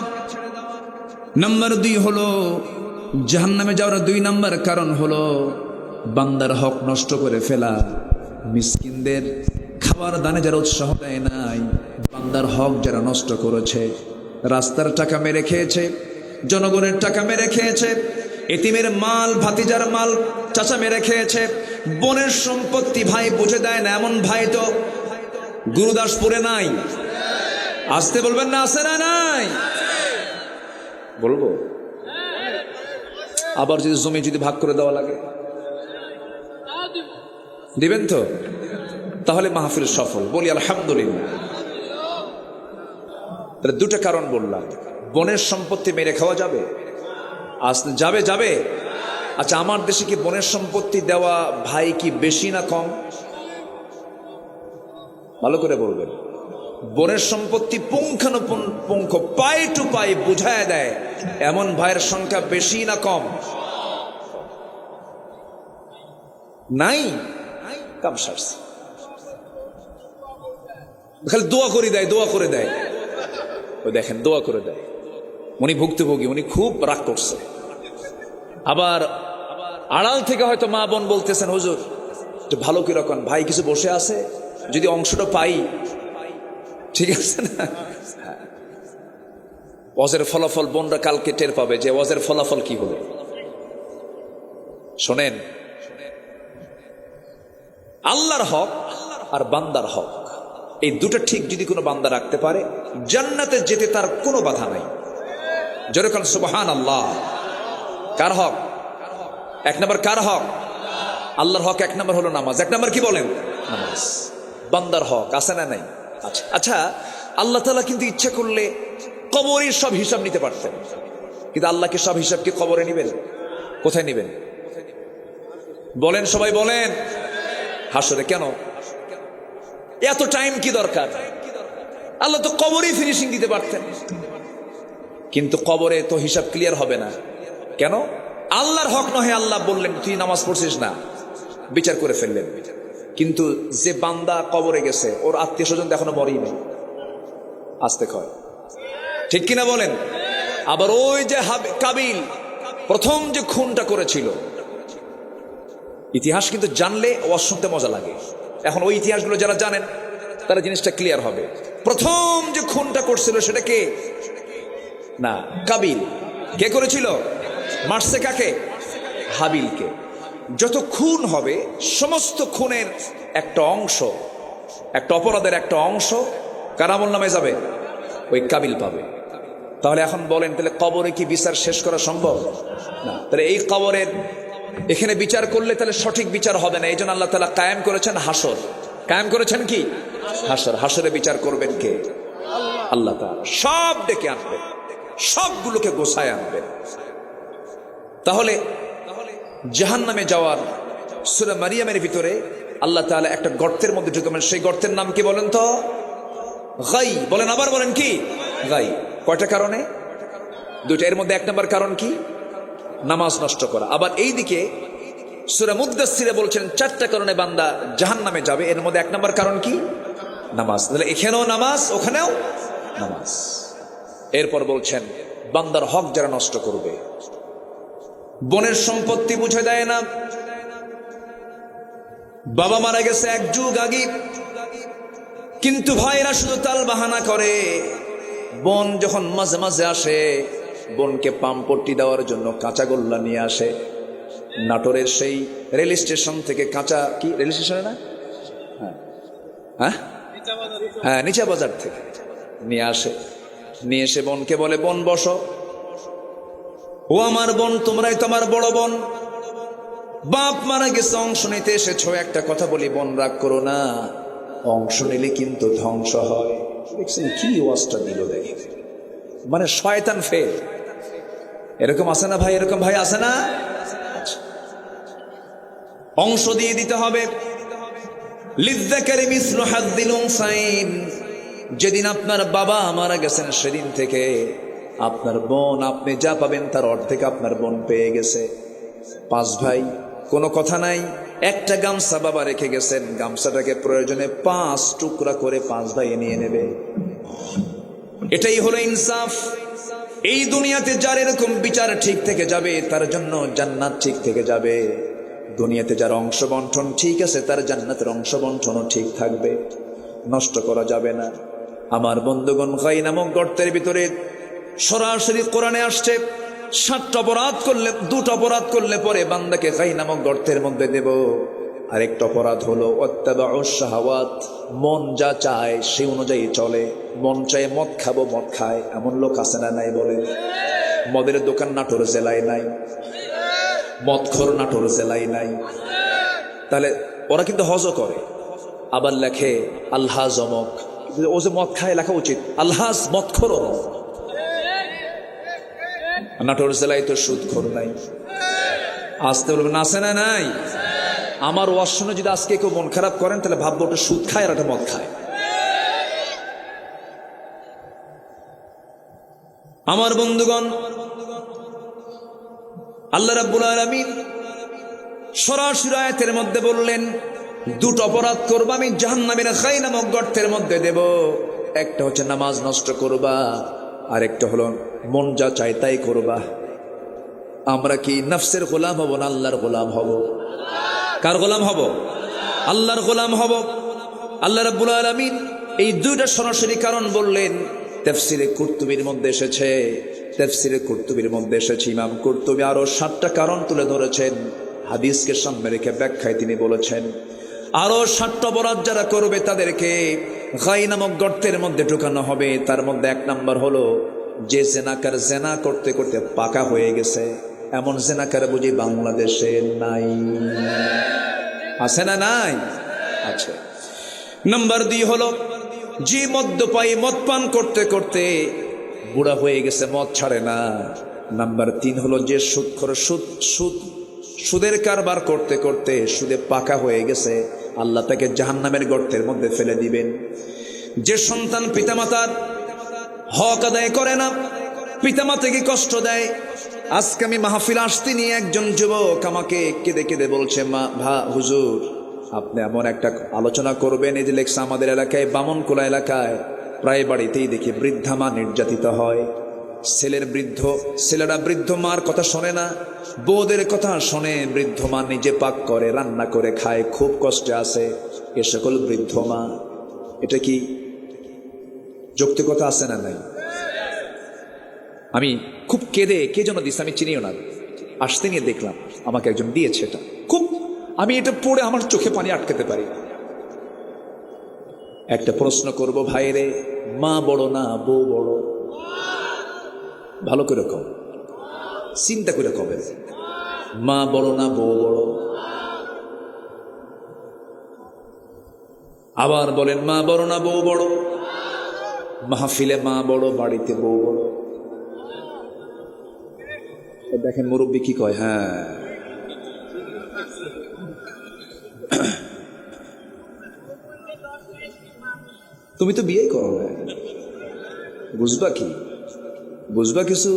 নাম্বার 2 হলো জাহান্নামে যাওয়ার 2 নাম্বার কারণ হলো বান্দার হক নষ্ট করে ফেলা। মিসকিনদের খাবার দানে যারা উৎসাহ দেয় নাই, বান্দার হক যারা নষ্ট করেছে, রাস্তার টাকা মেরে খেয়েছে, জনগণের টাকা মেরে খেয়েছে, এতিমের মাল, ভাতিজার মাল চাচা মেরে খেয়েছে, বোনের সম্পত্তি ভাই বুঝে দেয় না, এমন ভাই তো গুরুদাসপুরে নাই। আসতে বলবেন না? আছে না? নাই বলবো। আবার যদি জমি যদি ভাগ করে দেওয়া লাগে দিবেন তো? তাহলে মাহফিল সফল। বলি আলহামদুলিল্লাহ। তাহলে 2টা কারণ বললাম। বোনের সম্পত্তি মেরে খাওয়া যাবে? যাবে। আচ্ছা, আমার দেশে কি বোনের সম্পত্তি দেওয়া ভাই কি বেশি না কম? ভালো করে বলবেন। বোনের সম্পত্তি পুঙ্খানুপুঙ্খ পাই টু পাই বুঝায় দেয় এমন ভাইয়ের সংখ্যা বেশি না কম? নাই। কাম সারছে, খালি দোয়া করে দেয়। ওই দেখেন, দোয়া করে দেয়। উনি ভুক্তভোগী, উনি খুব রাগ করছে। আবার আড়াল থেকে হয়তো মা বোন বলতেছেন, হুজুর ভালো কিরকম, ভাই কিছু বসে আছে, যদি অংশটা পাই ঠিক আছে না? ওয়াজের ফলাফল বোনরা কালকে টের পাবে যে ওয়াজের ফলাফল কি হলো। শোনেন, আল্লাহর হক আর বান্দার হক, এই 2টা ঠিক যদি কোনো বান্দা রাখতে পারে, জান্নাতে যেতে তার কোনো বাধা নাই। যেরকম সুবহানাল্লাহ। কার হক? 1 নম্বর কার হক? আল্লাহর হক 1 নম্বর হলো নামাজ। 1 নম্বর কি বলেন? নামাজ। বান্দার হক আছে না নাই? আচ্ছা, আল্লাহ তাআলা কিন্তু ইচ্ছা করলে কবরের সব হিসাব নিতে পারতেন, কিন্তু আল্লাহকে সব হিসাব কি কবরে নিবেন? কোথায় নিবেন বলেন? সবাই বলেন। হাসরে। কেন এত টাইম কি দরকার? আল্লাহ তো কবরেই ফিনিশিং দিতে পারতেন, কিন্তু কবরে তো হিসাব ক্লিয়ার হবে না। কেন? আল্লাহর হক নয়। আল্লাহ বললেন তুই নামাজ পড়ছিস না, বিচার করে ফেললেন। কিন্তু যে বান্দা কবরে গেছে, ওর আত্মীয় স্বজন এখনো মরেই নেই, আসতে কয়, ঠিক কিনা বলেন? আবার ওই যে কাবিল প্রথম যে খুনটা করেছিল, ইতিহাস কিন্তু জানলে ওয়াজ শুনতে মজা লাগে। এখন ওই ইতিহাসগুলো যারা জানেন তারা জিনিসটা ক্লিয়ার হবে। প্রথম যে খুনটা করছিল সেটা কে? না, কাবিল। কে করেছিল? মারছে কাকে? হাবিলকে। যত খুন হবে সমস্ত খুনের একটা অংশ, একটা অপরাধের একটা অংশ কার আমল নামে যাবে? ওই কাবিল পাবে। তাহলে এখন বলেন, তাহলে কবরে কি বিচার শেষ করা সম্ভব? না। তাহলে এই কবরের এখানে বিচার করলে তাহলে সঠিক বিচার হবে না। এই জন্য আল্লাহ তাআলা কায়েম করেছেন হাসর। কায়েম করেছেন কি? হাসর। হাসরে বিচার করবেন কে? আল্লাহ তাআলা। সব ডেকে আনবেন, সবগুলোকে গোছায় আনবেন। তাহলে জাহান্নামে যাওয়ার সূরা মারিয়ামের ভিতরে আল্লাহ তাআলা একটা গর্তের মধ্যে ঢুকাবেন। সেই গর্তের নাম কি বলেন তো? গাই। বলেন, আবার বলেন কি? গাই। কয়টা কারণে? 2টা। এর মধ্যে 1 নম্বর কারণ কি? নামাজ নষ্ট করা। আবার এইদিকে সূরা মুদ্দাসসিরে বলছেন 4টা কারণে বান্দা জাহান্নামে যাবে। এর মধ্যে 1 নম্বর কারণ কি? নামাজ। তাহলে এখানেও নামাজ, ওখানেও নামাজ। এরপর বলছেন বান্দার হক যারা নষ্ট করবে, বোনের সম্পত্তি বুঝে দেয় না। বাবা মারা গেছে এক যুগ আগে, কিন্তু ভাইরা শুধু তাল বাহানা করে। বোন যখন মাঝে মাঝে আসে, বোনকে পাম্পট্টি দেওয়ার জন্য কাঁচা গোল্লা নিয়ে আসে। নাটোরের সেই রেল স্টেশন থেকে কাঁচা, কি রেল স্টেশনে না, হ্যাঁ হ্যাঁ নিচা বাজার থেকে নিয়ে আসে। নিয়ে এসে বোনকে বলে, বোন বসো। ও আমার বোন, তোমরাই তো আমার বড় বোন, বাপ মারা গেছে, অংশ নিতে এসেছো। একটা কথা বলি, বোন রাগ করো না, অংশ নিলে কিন্তু ধ্বংস হয়। দেখছেন কি ওয়াজটা দিল, দেখে মানে শয়তান ফেল। এরকম আছে না ভাই? এরকম ভাই আছে না? আচ্ছা, অংশ দিয়ে দিতে হবে। লিযযাকারি মিসলু হাযযিল উনসাইন। যেদিন আপনার বাবা মারা গেছেন, সেদিন থেকে আপনার বোন, আপনি যা পাবেন তার অর্ধেক আপনার বোন পেয়ে গেছে। 5 ভাই, কোনো কথা নাই। একটা গামছা বাবা রেখে গেছেন, গামছাটাকে প্রয়োজনে 5 টুকরা করে 5 ভাই নিয়ে নেবে। এটাই হলো ইনসাফ। এই দুনিয়াতে যার এরকম বিচার ঠিক থেকে যাবে, তার জন্য জান্নাত ঠিক থেকে যাবে। দুনিয়াতে যার অংশ বন্টন ঠিক আছে, তার জান্নাতের অংশ বন্টনও ঠিক থাকবে, নষ্ট করা যাবে না। আমার বন্ধুগণ, গাই নামক গর্তের ভিতরে সরাসরি কোরআনে আসছে, 7টা অপরাধ করলে, 2টা অপরাধ করলে পরে বান্দাকে গাই নামক গর্তের মধ্যে দেব। আরেকটা অপরাধ হলো ওয়াত্তাবাউশ শাহাওয়াত। মন যা চায় সেই অনুযায়ী চলে। মন চায় মদ খাবো, মদ খায়। এমন লোক আছে না নাই বলে? মদের দোকান নাটোর জেলায় নাই, মদখোর নাটোর জেলায় নাই। তাহলে ওরা কিন্তু হজও করে, আবার লেখে আলহাজ অমক। ও যে মদ খায়, লেখা উচিত আলহাজ মদখোর অমক। নাটোর জেলায় তো সুদখোর নাই। আসতে বলবেন আছে না নাই? আমার ওয়াজ শুনে যদি আজকে কেউ মন খারাপ করেন, তাহলে ভাববো ওটা সুদ খায় আর একটা মদ খায়। আমার বন্ধুগণ, আল্লাহ রাব্বুল আলামিন সরাসরি আয়াতের মধ্যে বললেন, 2টো অপরাধ করবা, আমি জাহান্নামের খাই নামক গর্তের মধ্যে দেব। একটা হচ্ছে নামাজ নষ্ট করবা, আর একটা হলো মন যা চায় তাই করবা। আমরা কি নফসের গোলাম হব না আল্লাহর গোলাম হব? কার গোলাম হব? আল্লাহর গোলাম হব। আল্লাহ রাব্বুল আলামিন এই 2টা সরাসরি কারণ বললেন। তাফসীরে কুরতুবীর মধ্যে এসেছে, তাফসীরে কুরতুবীর মধ্যে এসেছে, ইমাম কুরতুবী আরো 7টা কারণ তুলে ধরেছেন। হাদিসকে সামনে রেখে ব্যাখ্যায় তিনি বলেছেন, আরো 7টা অপরাধ যারা করবে তাদেরকে গাই নামক গর্তের মধ্যে ঢুকানো হবে। তার মধ্যে 1 নাম্বার হলো, যে জেনাকার জেনা করতে করতে পাকা হয়ে গেছে, এমন জেনাকার বুঝি বাংলাদেশে নাই? আছে না নাই? আচ্ছা। নাম্বার 2 হলো, যে মদ্যপায়ী, মদ পান করতে করতে বুড়া হয়ে গেছে, মদ ছাড়ে না। নাম্বার 3 হলো, যে সুদখোর, সুদের কারবার করতে করতে সুদে পাকা হয়ে গেছে, আল্লাহ তাকে জাহান্নামের গর্তের মধ্যে ফেলে দিবেন। যে সন্তান পিতামাতার হক আদায় করে না, পিতামাতাকে কষ্ট দেয়। আজকে আমি মাহফিল আসতে নিয়ে একজন যুবক আমাকে কেঁদে কেঁদে বলছে, মা হুজুর, আপনি এমন একটা আলোচনা করবেন। এই যে লেখছে, আমাদের এলাকায়, বামনকুলা এলাকায় প্রায় বাড়িতেই দেখি বৃদ্ধা মা নির্যাতিত হয়। ছেলেরা বৃদ্ধ মার কথা শোনে না, বউদের কথা শোনে। বৃদ্ধ মা নিজে পাক করে, রান্না করে খায়, খুব কষ্টে আছে এ সকল বৃদ্ধ মা। এটা কি যৌক্তিকতা আছে না নাই? আমি খুব কেঁদে, কে যেন দিচ্ছে আমি চিনিও না, আসতে নিয়ে দেখলাম আমাকে একজন দিয়েছে। এটা খুব, আমি এটা পড়ে আমার চোখে পানি আটকাতে পারি। একটা প্রশ্ন করব ভাইরে, মা বড় না বউ বড়? ভালো করে কম, চিন্তা করে কবে, মা বড় না বউ বড়? আবার বলেন, মা বড় না বউ বড়? মাহফিলে মা বড়, বাড়িতে বউ বড়। দেখেন মুরব্বী কি কয়। হ্যাঁ, তুমি তো বিয়ে করো না, বুঝবা কি? বুঝবা কিছু?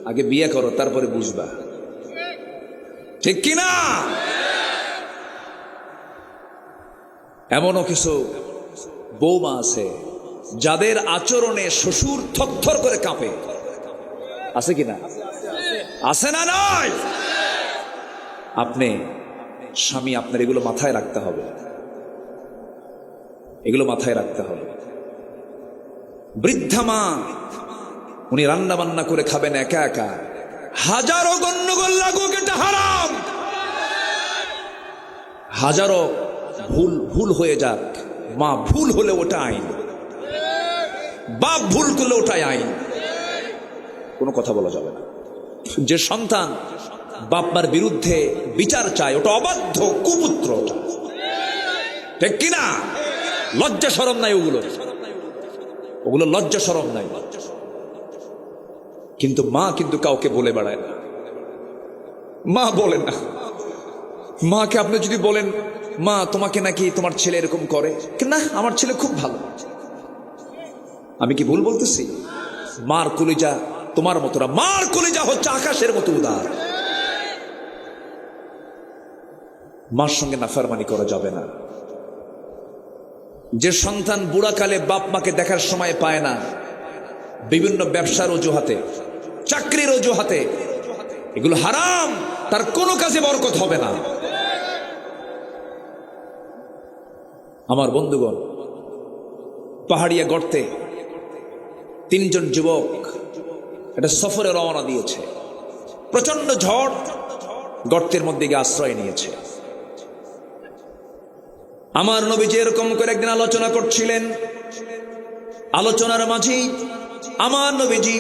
আগে বিয়ে করো, তারপরে বুঝবা, ঠিক কিনা? এমনও কিছু বৌমা আছে যাদের আচরণে শ্বশুর থরথর করে কাঁপে। আছে কিনা? আছে না নয়? আপনি স্বামী আপনার এগুলো মাথায় রাখতে হবে, এগুলো মাথায় রাখতে হবে। বৃদ্ধা মা, উনি রান্না বান্না করে খাবেন একা একা, হাজারো গন্ডগোল লাগুক, এটা হারাম। হাজারো ভুল হয়ে যাক, মা ভুল হলে ওটা আইন, বাপ ভুল করলে ওটাই আইন, কোনো কথা বলা যাবে না। যে সন্তান বাপ মার বিরুদ্ধে বিচার চায় ওটা অবাধ্য, কুপুত্র, ঠিক কিনা? লজ্জা শরম নাই ওগুলো লজ্জা শরম নাই। কিন্তু মা কিন্তু কাউকে বলে বেড়ায় না, মা বলেন না। মাকে আপনি যদি বলেন, মা তোমাকে নাকি তোমার ছেলে এরকম করে, না আমার ছেলে খুব ভালো, আমি কি ভুল বলতেছি? মার কলিজা তোমার মতো না, মার কলিজা হচ্ছে আকাশের মতো উদার। মার সঙ্গে নাফরমানি করা যাবে না। যে সন্তান বুড়াকালে বাপ মাকে দেখার সময় পায় না, বিভিন্ন ব্যবসার অজুহাতে, চাকরির অজুহাতে, এগুলো হারাম, তার কোনো কাজে বরকত হবে না। আমার বন্ধুগণ, পাহাড়িয়া গর্তে তিনজন যুবক একটা সফরে রওনা দিয়েছে। প্রচন্ড ঝড়, গর্তের মধ্যে গিয়ে আশ্রয় নিয়েছে। আমার নবীজি এরকম করে একদিন আলোচনা করছিলেন। আলোচনার মাঝে আমার নবীজি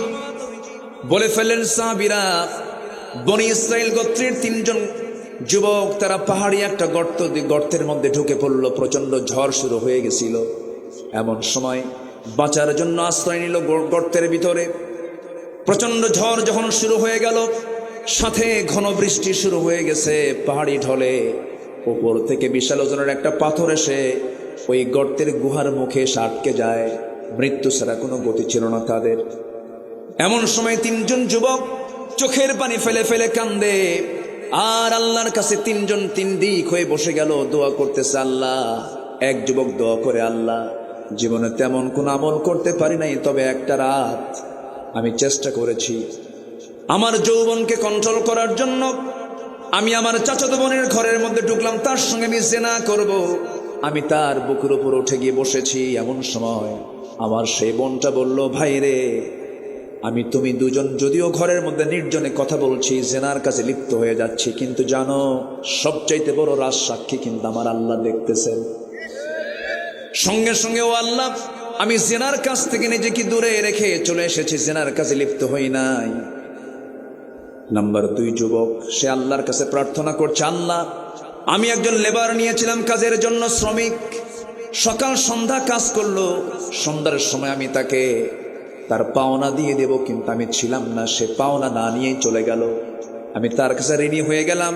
বলে ফেললেন, সাহাবীরা, বনি ইসরাইল গোত্রের তিনজন যুবক তারা পাহাড়ি একটা গর্তের মধ্যে ঢুকে পড়লো। প্রচন্ড ঝড় শুরু হয়ে গেছিল। এমন সময় বাঁচার জন্য আশ্রয় নিল গর্তের ভিতরে। প্রচন্ড ঝড় যখন শুরু হয়ে গেল, সাথে ঘন বৃষ্টি শুরু হয়ে গেছে। পাহাড়ি ঢলে উপর থেকে বিশাল ওজনের একটা পাথর এসে ওই গর্তের গুহার মুখে এসে আটকে যায়। মৃত্যু ছাড়া কোনো গতি ছিল না তাদের। এমন সময় তিনজন যুবক চোখের পানি ফেলে ফেলে কান্দে, আর আল্লাহর কাছে তিনজন তিন দিক হয়ে বসে গেল, দোয়া করতেছে। আল্লাহ, এক যুবক দোয়া করে, আল্লাহ, জীবনে তেমন কোন আমল করতে পারি নাই, তবে একটা রাত আমি চেষ্টা করেছি আমার যৌবনকে কন্ট্রোল করার জন্য। আমি আমার চাচাতো বোনের ঘরের মধ্যে ঢুকলাম, তার সঙ্গে আমি জিনা করব। আমি তার বুকের উপর উঠে গিয়ে বসেছি। এমন সময় আমার সেই বোনটা বলল, ভাই রে, আমি তুমি দুজন যদিও ঘরের মধ্যে নির্জনে কথা বলছি, জেনার কাছে লিপ্ত হয়ে যাচ্ছি, কিন্তু জানো সবচাইতে বড় রাজ সাক্ষী কিন্তু আমার আল্লাহ দেখতেছেন। সঙ্গে সঙ্গে, ও আল্লাহ, আমি জেনার কাছ থেকে নিজেকে দূরে রেখে চলে এসেছি, জেনার কাছে লিপ্ত হই নাই। নাম্বার 2 যুবক, সে আল্লাহর কাছে প্রার্থনা করছে, আল্লাহ, আমি একজন লেবার নিয়েছিলাম কাজের জন্য, শ্রমিক, সকাল সন্ধ্যা কাজ করলো। সন্ধ্যার সময় আমি তাকে তার পাওনা দিয়ে দেব, কিন্তু আমি ছিলাম না, সে পাওনা না নিয়েই চলে গেল। আমি তার কাছে ঋণী হয়ে গেলাম।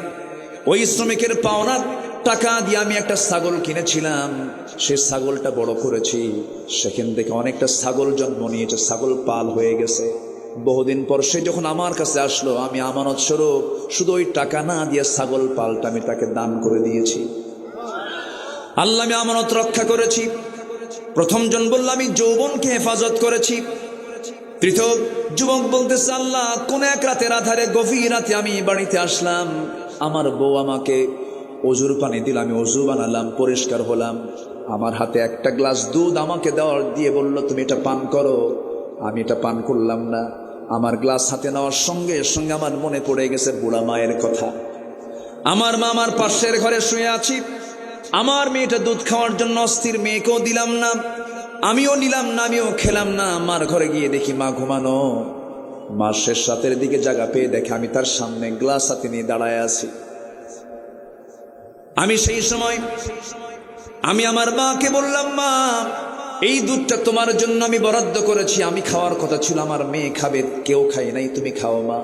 ওই শ্রমিকের পাওনা টাকা দিয়ে আমি একটা ছাগল কিনেছিলাম, সে ছাগলটা বড় করেছি, সেখান থেকে অনেকটা ছাগল জন্ম নিয়েছে, ছাগল পাল হয়ে গেছে। বহুদিন পর সে যখন আমার কাছে আসলো, আমি আমানত স্বরূপ শুধু ওই টাকা না দিয়ে ছাগল পালটা আমি তাকে দান করে দিয়েছি। আল্লাহ, আমি আমানত রক্ষা করেছি। প্রথম জন বলল, আমি যৌবনকে হেফাজত করেছি। তৃতীয় যুবক বলতেছে, আল্লাহ, কোন এক রাতের আধারে, গভীর রাতে আমি বাড়িতে আসলাম, আমার বউ আমাকে অজুর পানি দিল, আমি অজু বানালাম, পরিষ্কার হলাম। আমার হাতে একটা গ্লাস দুধ আমাকে দিয়ে বলল, তুমি এটা পান করো। আমি এটা পান করলাম না। আমার গ্লাস হাতে নেওয়ার সঙ্গে সঙ্গে আমার মনে পড়ে গেছে বুড়া মায়ের কথা। আমার মা আমার পাশের ঘরে শুয়ে আছি, আমার মেয়েটা দুধ খাওয়ার জন্য অস্থির, মেয়েকেও দিলাম না, আমিও নিলাম না, আমিও খেলাম না। আমার ঘরে গিয়ে দেখি মা ঘুমানো। মা শেষ রাতের দিকে জায়গা পেয়ে দেখে আমি তার সামনে গ্লাস হাতে নিয়ে দাঁড়ায় আছি। আমি সেই সময় আমি আমার মাকে বললাম, মা, এই দুধটা তোমার জন্য আমি বরাদ্দ করেছি, আমি খাওয়ার কথা ছিল, আমার মেয়ে খাবে, কেউ খায় নাই, তুমি খাও মা।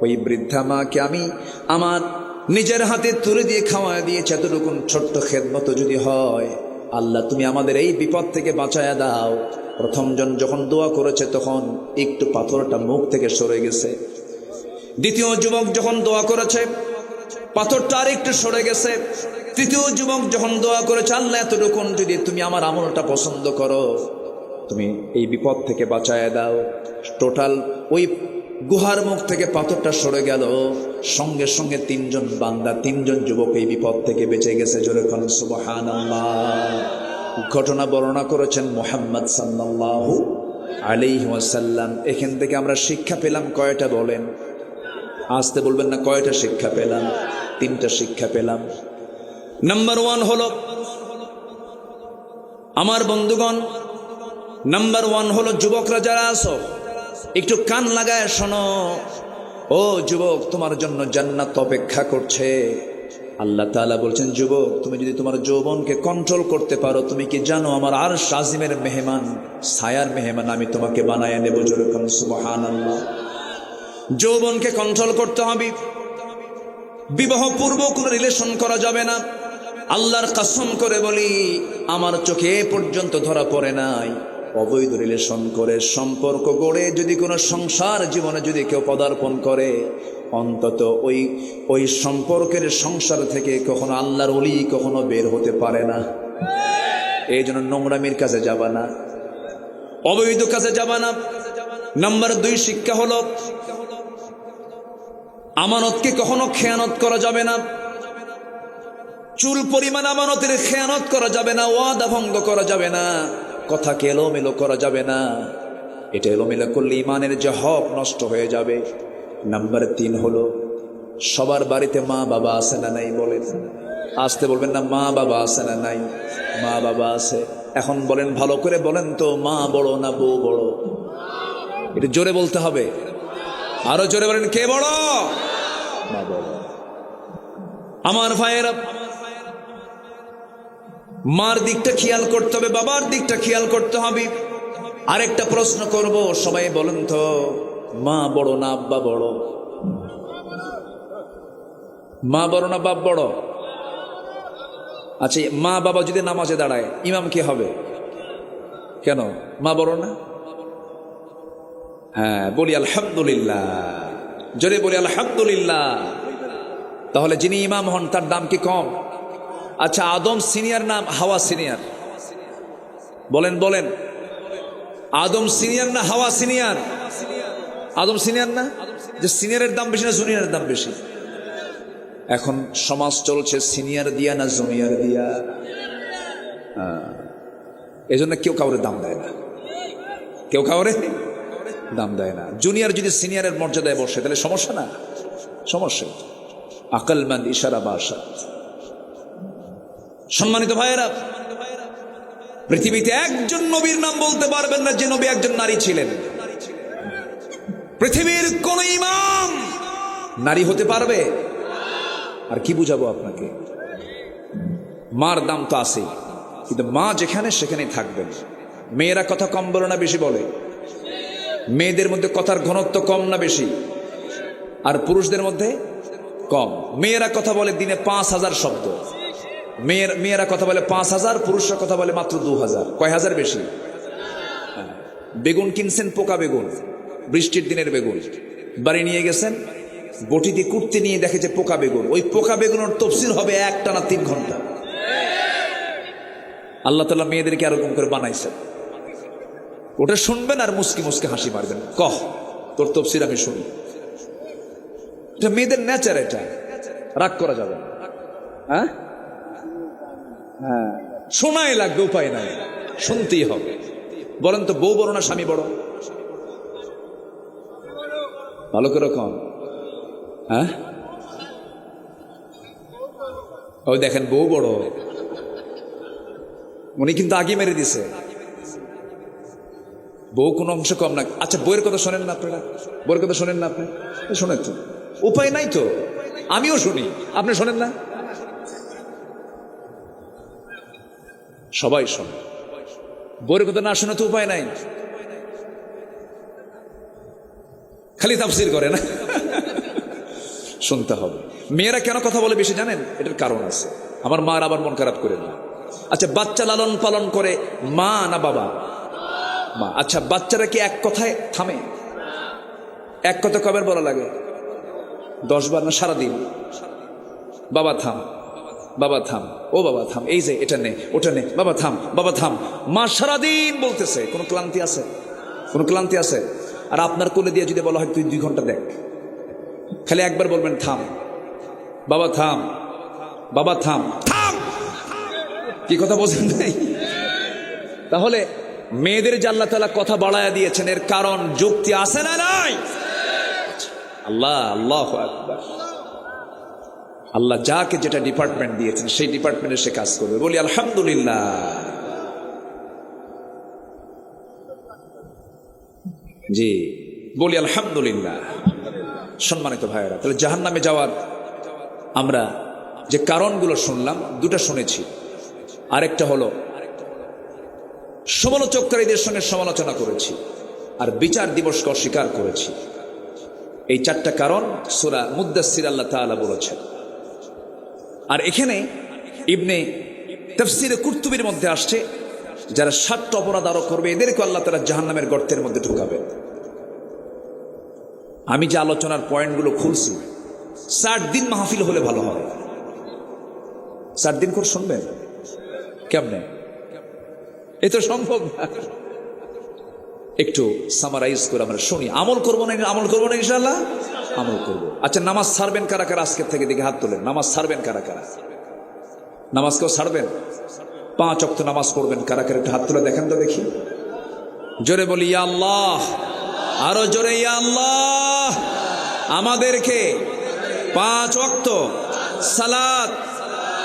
ওই বৃদ্ধা মাকে আমি আমার নিজের হাতে তুলে দিয়ে খাওয়া দিয়েছি। এতটুকুন ছোট্ট খেদমত যদি হয়, আল্লাহ, তুমি আমাদের এই বিপদ থেকে বাঁচায়া দাও। প্রথম জন যখন দোয়া করেছে, তখন একটু পাথরটা মুখ থেকে সরে গেছে। দ্বিতীয় যুবক যখন দোয়া করেছে, পাথরটা আর একটু সরে গেছে। তৃতীয় যুবক যখন দোয়া করেছে, আল্লাহ, এতটুকুন যদি তুমি আমার আমলটা পছন্দ করো, তুমি এই বিপদ থেকে বাঁচায় দাও। টোটাল ওই গুহার মুখ থেকে পাথরটা সরে গেল, সঙ্গে সঙ্গে তিনজন বান্দা, তিনজন যুবক এই বিপদ থেকে বেঁচে গেছে। জোরে কোন সুবহানাল্লাহ। ঘটনা বর্ণনা করেছেন মুহাম্মদ সাল্লাল্লাহু আলাইহি ওয়াসাল্লাম। এখান থেকে আমরা শিক্ষা পেলাম কয়টা বলেন? আসতে বলবেন না, কয়টা শিক্ষা পেলাম? তিনটা শিক্ষা পেলাম। নাম্বার 1 হলো আমার বন্ধুগণ, নাম্বার 1 হলো যুবকরা যারা আছো একটু কান লাগায় শোনো। ও যুবক, তোমার জন্য জান্নাত অপেক্ষা করছে। আল্লাহ তাআলা বলছেন, যুবক তুমি যদি তোমার যৌবনকে কন্ট্রোল করতে পারো, তুমি কি জানো আমার আরশ আজিমের মেহমান, ছায়ার মেহমান আমি তোমাকে বানায় নেব। জোরে কোন সুবহানাল্লাহ। যৌবনকে কন্ট্রোল করতে হবে। বিবাহ পূর্ব কোনো রিলেশন করা যাবে না। আল্লাহর কসম করে বলি, আমার চোখে এ পর্যন্ত ধরা পড়ে নাই অবৈধ রিলেশন করে সম্পর্ক গড়ে যদি কোনো সংসার জীবনে যদি কেউ পদার্পণ করে, অন্তত ওই সম্পর্কের সংসার থেকে কখনো আল্লাহর ওলি কখনো বের হতে পারে না। এই জন্য নোংরামির কাছে যাবা না, অবৈধ কাছে যাবা না। নাম্বার 2 শিক্ষা হলো আমানতকে কখনো খেয়ানত করা যাবে না। চুল পরিমাণ আমানতের খেয়ানত করা যাবে না, ওয়াদা ভঙ্গ করা যাবে না, কথাকে এলোমেলো করা যাবে না। এটা এলোমেলো করলে ইমানের যে হক নষ্ট হয়ে যাবে। নাম্বার 3 হলো সবার বাড়িতে মা বাবা আছে না নাই? বলেন, আসতে বলবেন না, মা বাবা আছে না নাই? মা বাবা আছে। এখন বলেন, ভালো করে বলেন তো, মা বড় না বউ বড়? এটা জোরে বলতে হবে, আরো জোরে বলেন, কে বড়? মা বড়। আমার ভাইয়েরা, মার দিকটা খেয়াল করতে হবে, বাবার দিকটা খেয়াল করতে হবে। আরেকটা প্রশ্ন করব, সবাই বলেন তো, মা বড় না আব্বা বড়? মা বড় না বাপ বড়? আচ্ছা, মা বাবা যদি নামাজে দাঁড়ায়, ইমাম কে হবে? কেন মা বড় না? হ্যাঁ, বলি আলহামদুলিল্লাহ, জোরে বলি আলহামদুলিল্লাহ। তাহলে যিনি ইমাম হন তার দাম কি কম? আচ্ছা, আদম সিনিয়র না হাওয়া সিনিয়র? বলেন বলেন, আদম সিনিয়র না হাওয়া সিনিয়র? আদম সিনিয়র না? যে সিনিয়রের দাম বেশি না জুনিয়রের দাম বেশি? এখন সমাজ চলছে সিনিয়র দিয়া না জুনিয়র দিয়া। এই জন্য কেউ কাউরে দাম দেয় না, কেউ কাউরে দাম দেয় না। জুনিয়র যদি সিনিয়রের মর্যাদায় বসে তাহলে সমস্যা না? সমস্যা। আকলমন্দ ইশারা বাসা। সম্মানিত ভাইয়েরা, পৃথিবীতে একজন নবীর নাম বলতে পারবেন না যে নবী একজন নারী ছিলেন। পৃথিবীর কোন ইমাম নারী হতে পারবে? আর কি বুঝাবো আপনাকে? মার দাম তো আছেই, কিন্তু মা যেখানে সেখানেই থাকবেন। মেয়েরা কথা কম বলে না বেশি বলে? মেয়েদের মধ্যে কথার ঘনত্ব কম না বেশি? আর পুরুষদের মধ্যে কম। মেয়েরা কথা বলে দিনে 5000 শব্দ, মেয়েরা কথা বলে 5000, পুরুষরা কথা বলে মাত্র 2000। কয় হাজার বেশি? বেগুন কিনছেন, পোকা বেগুন, বৃষ্টির দিনের বেগুন, বাড়ি নিয়ে গেছেন, বটি দিয়ে কুটতে নিয়ে দেখে যে পোকা বেগুন। ওই পোকা বেগুনের তফসির হবে একটানা 3 ঘন্টা। আল্লাহ তাআলা মেয়েদেরকে এরকম করে বানাইছেন। ওটা শুনবেন আর মুস্কি মুস্কি হাসি মারবেন, কহ তোর তফসির আমি শুনি। এটা মেয়েদের নেচার, এটা রাগ করা যাবে না। হ্যাঁ হ্যাঁ, শোনাই লাগবে, উপায় নাই, শুনতেই হবে। বলেন তো, বউ বড় না স্বামী বড়? ভালো করে কম। হ্যাঁ, ওই দেখেন বউ বড়, উনি কিন্তু আগে মেরে দিছে। বউ কোনো অংশ কম না। আচ্ছা, বইয়ের কথা শোনেন না আপনারা? বইয়ের কথা শোনেন না আপনি? শোনেন তো, উপায় নাই তো, আমিও শুনি, আপনি শোনেন না? সবাই শোনে। বইয়ের কথা না শুনে তো উপায় নাই, খালি তাফসীর করে না। শুনতে হবে। মেয়েরা কেন কথা বলে বেশি জানেন? এটার কারণ আছে। আমার মার আবার মন খারাপ করে না। আচ্ছা, বাচ্চা লালন পালন করে মা না বাবা? মা। আচ্ছা, বাচ্চারা কি এক কথায় থামে? এক কথা কবার বলা লাগে? 10 বার না সারাদিন? বাবা থাম, বাবা থাম, ও বাবা থাম, এই যে এটা নে ওটা নে, বাবা থাম, বাবা থাম। মা সারাদিন বলতেছে, কোনো ক্লান্তি আছে? কোনো ক্লান্তি আছে? আর আপনার কোলে দিয়ে যদি বলা হয় তুই 2 ঘন্টা দেখ, খালি একবার বলবেন থাম বাবা, থাম বাবা, থাম থাম। কি কথা বলছেন নাই? তাহলে মেয়েদের যে আল্লাহ তাআলা কথা বাড়ায়া দিয়েছেন, এর কারণ যুক্তি আছে না নাই? আল্লাহ, আল্লাহু আকবার। আল্লাহ যাকে যেটা ডিপার্টমেন্ট দিয়েছেন সেই ডিপার্টমেন্টে সে কাজ করবে। বলি আলহামদুলিল্লাহ। জি, বলি আলহামদুলিল্লাহ। সম্মানিত ভাইয়েরা, তাহলে জাহান্নামে যাওয়ার আমরা যে কারণগুলো শুনলাম, 2টা শুনেছি। আরেকটা হলো সমালোচককারীদের সঙ্গে সমালোচনা করেছি, আর বিচার দিবসকে অস্বীকার করেছি। এই 4টা কারণ সূরা মুদ্দাসসির আল্লাহ তাআলা বলেছেন। আর এখানে ইবনে তাফসীরে কুরতুবীর মধ্যে আসছে, যারা 7টা অপরাধ আরো করবে এদেরকে আল্লাহ তাআলা জাহান্নামের গর্তের মধ্যে ঢুকাবেন। আমি যে আলোচনার পয়েন্টগুলো খুলছি, 60 দিন মাহফিল হলে ভালো হয়। 60 দিন করে শুনবেন কেমনে? এ তো সম্ভব না। একটু সামারাইজ করে আমরা শুনি। আমল করবো না ইনশাআল্লাহ? আমল করবো। আচ্ছা, নামাজ ছাড়বেন কারা কারা? আজকের থেকে দেখে হাত তোলেন। নামাজ ছাড়বেন কারা কারা? নামাজ কেউ ছাড়বেন? 5 ওয়াক্ত নামাজ পড়বেন কারা কারা? একটু হাত তুলে দেখেন তো দেখি। জোরে বলি ইয়া আল্লাহ, আরো জোরে ইয়া আল্লাহ। আমাদেরকে 5 ওয়াক্ত সালাত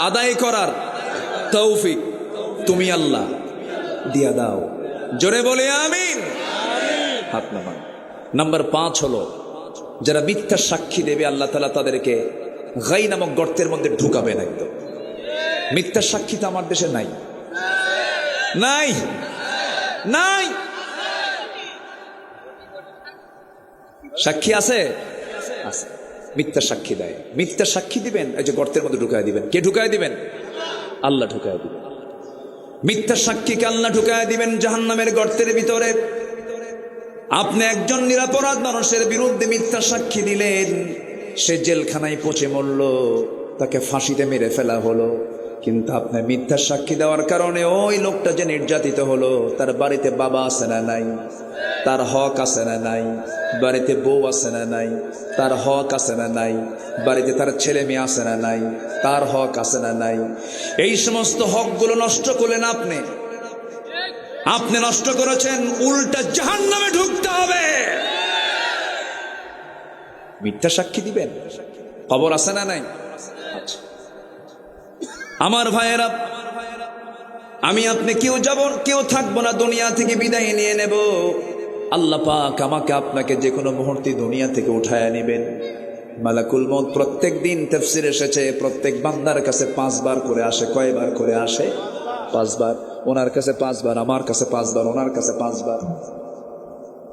আদায় করার তৌফিক তুমি আল্লাহ দিয়া দাও। জোরে বলে আমিন। হাত নামান। নাম্বার 5 হলো, যারা মিথ্যা সাক্ষী দেবে আল্লাহ তাআলা তাদেরকে গাই নামক গর্তের মধ্যে ঢুকাবেন একদম। মিথ্যা সাক্ষী তো আমার দেশে নাই, নাই, নাই। সাক্ষী আছে? আছে। মিথ্যা সাক্ষী দেয়, মিথ্যা সাক্ষী দিবেন, এই যে গর্তের মধ্যে ঢুকায় দিবেন। কে ঢুকায় দিবেন? আল্লাহ ঢুকায় দিবেন। মিথ্যা সাক্ষীকে আল্লাহ ঢুকায় দিবেন জাহান্নামের গর্তের ভিতরে। আপনি একজন নিরপরাধ মানুষের বিরুদ্ধে মিথ্যা সাক্ষী দিলেন, সে জেলখানায় পচে মরল, তাকে ফাঁসিতে মেরে ফেলা হলো। কিন্তু আপনি মিথ্যা সাক্ষী দেওয়ার কারণে ওই লোকটা যে নির্যাতিত হলো, তার বাড়িতে বাবা আছে না নাই? তার হক আছে না নাই? বাড়িতে বউ আছে না নাই? তার হক আছে না নাই? বাড়িতে তার ছেলে মেয়ে আছে না নাই? তার হক আছে না নাই? এই সমস্ত হকগুলো নষ্ট করলেন আপনি। আপনি নষ্ট করেছেন, উল্টা জাহান্নামে ঢুকতে হবে। মিথ্যা সাক্ষী দিবেন, খবর আছে না নাই? আচ্ছা আমার ভাইয়েরা, আমি আপনি কেউ যাব, কেউ থাকবো না, দুনিয়া থেকে বিদায় নিয়ে নেব। আল্লাহ পাক আমাকে আপনাকে যে কোনো মুহূর্তে দুনিয়া থেকে উঠায় নেবেন। মালাকুল মউত প্রত্যেক দিন তাফসীরে এসেছে, প্রত্যেক বান্দার কাছে 5 বার করে আসে। কয়বার করে আসে? 5 বার। ওনার কাছে 5 বার, আমার কাছে 5 বার, ওনার কাছে 5 বার।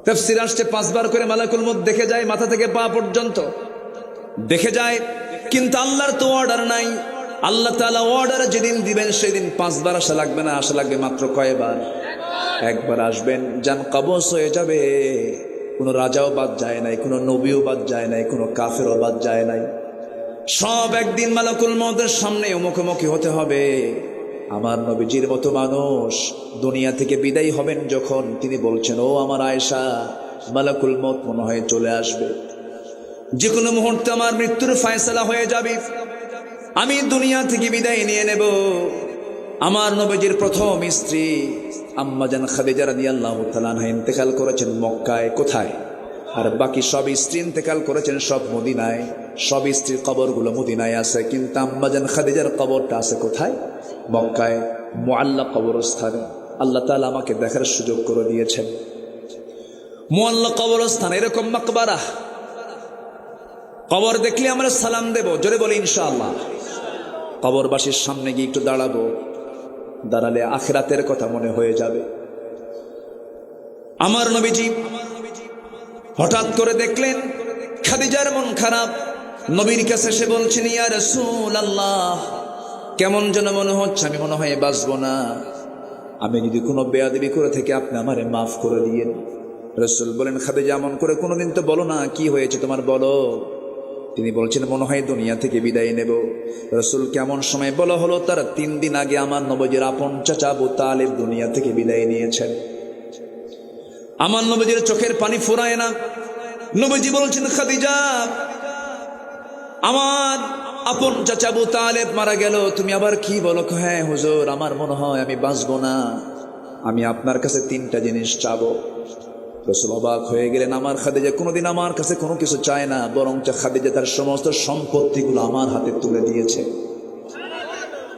তাফসীরে আসছে 5 বার করে মালাকুল মউত দেখে যায়, মাথা থেকে পা পর্যন্ত দেখে যায়। কিন্তু আল্লাহর তো অর্ডার নাই। আল্লাহ তাআলা অর্ডার যেদিন দিবেন সেদিন 5 বার আসা লাগবে না, আসা লাগবে মাত্র কয়বার? 1 বার আসবেন, জান কবজ হয়ে যাবে। কোনো রাজাও বাদ যায় নাই, কোনো নবীও বাদ যায় নাই, কোনো কাফেরও বাদ যায় নাই। সব একদিন মালাকুল মউতের সামনে মুখোমুখি হতে হবে। আমার নবীজির মতো মানুষ দুনিয়া থেকে বিদায় হবেন যখন, তিনি বলছেন, ও আমার আয়েশা, মালাকুল মউত মনে হয় চলে আসবে, যে কোনো মুহূর্তে আমার মৃত্যুর ফয়সালা হয়ে যাবে, আমি দুনিয়া থেকে বিদায় নিয়ে নেব। আমার নবীজির প্রথম স্ত্রী আম্মাজান খাদিজা রাদিয়াল্লাহু তাআলা আনহা ইন্তেকাল করেছেন মক্কায়। কোথায়? আর বাকি সব স্ত্রী ইন্তেকাল করেছেন সব মদিনায়। সব স্ত্রীর কবরগুলো মদিনায় আছে, কিন্তু আম্মাজান খাদিজার কবরটা আছে কোথায়? মক্কায়, মুআল্লা কবরস্থানে। আল্লাহ তাআলা আমাকে দেখার সুযোগ করে দিয়েছেন। মুআল্লা কবরস্থান, এরকম মাকবারা, কবর দেখলে আমরা সালাম দেব। জোরে বলি ইনশাআল্লাহ। কবরবাসীর সামনে গিয়ে একটু দাঁড়াবো, দাঁড়ালে আখিরাতের কথা মনে হয়ে যাবে। আমার নবীজি হঠাৎ করে দেখলেন খাদিজার মন খারাপ। নবীর কাছে এসে বলছেন, ইয়া রাসূলুল্লাহ, কেমন যেন মনে হচ্ছে, আমি মনে হয় বাঁচবো না। আমি যদি কোনো বেয়াদবি করে থেকে আপনি আমারে মাফ করে দিয়েন। রাসূল বলেন, খাদিজা, এমন করে কোনোদিন তো বলো না, কি হয়েছে তোমার বলো। তিনি বলছেন, মনে হয় দুনিয়া থেকে বিদায় নেব। রাসূল কেমন সময় বলা হলো, তার 3 দিন আগে আমার নবীর আপন চাচা আবু তালিব দুনিয়া থেকে বিদায় নিয়েছেন। আমার নবীজির চোখের পানি ফুরায় না। নবীজি বলছেন, খাদিজা, আমার আপন চাচা আবু তালেব মারা গেল, তুমি আবার কি বলো? হ্যাঁ হুজুর, আমার মনে হয় আমি বাঁচবো না, আমি আপনার কাছে 3টা জিনিস চাবো। রাসূল অবাক হয়ে গেলেন, আমার খাদিজা কোনোদিন আমার কাছে কোনো কিছু চায় না, বরং খাদিজা তার সমস্ত সম্পত্তিগুলো আমার হাতে তুলে দিয়েছে।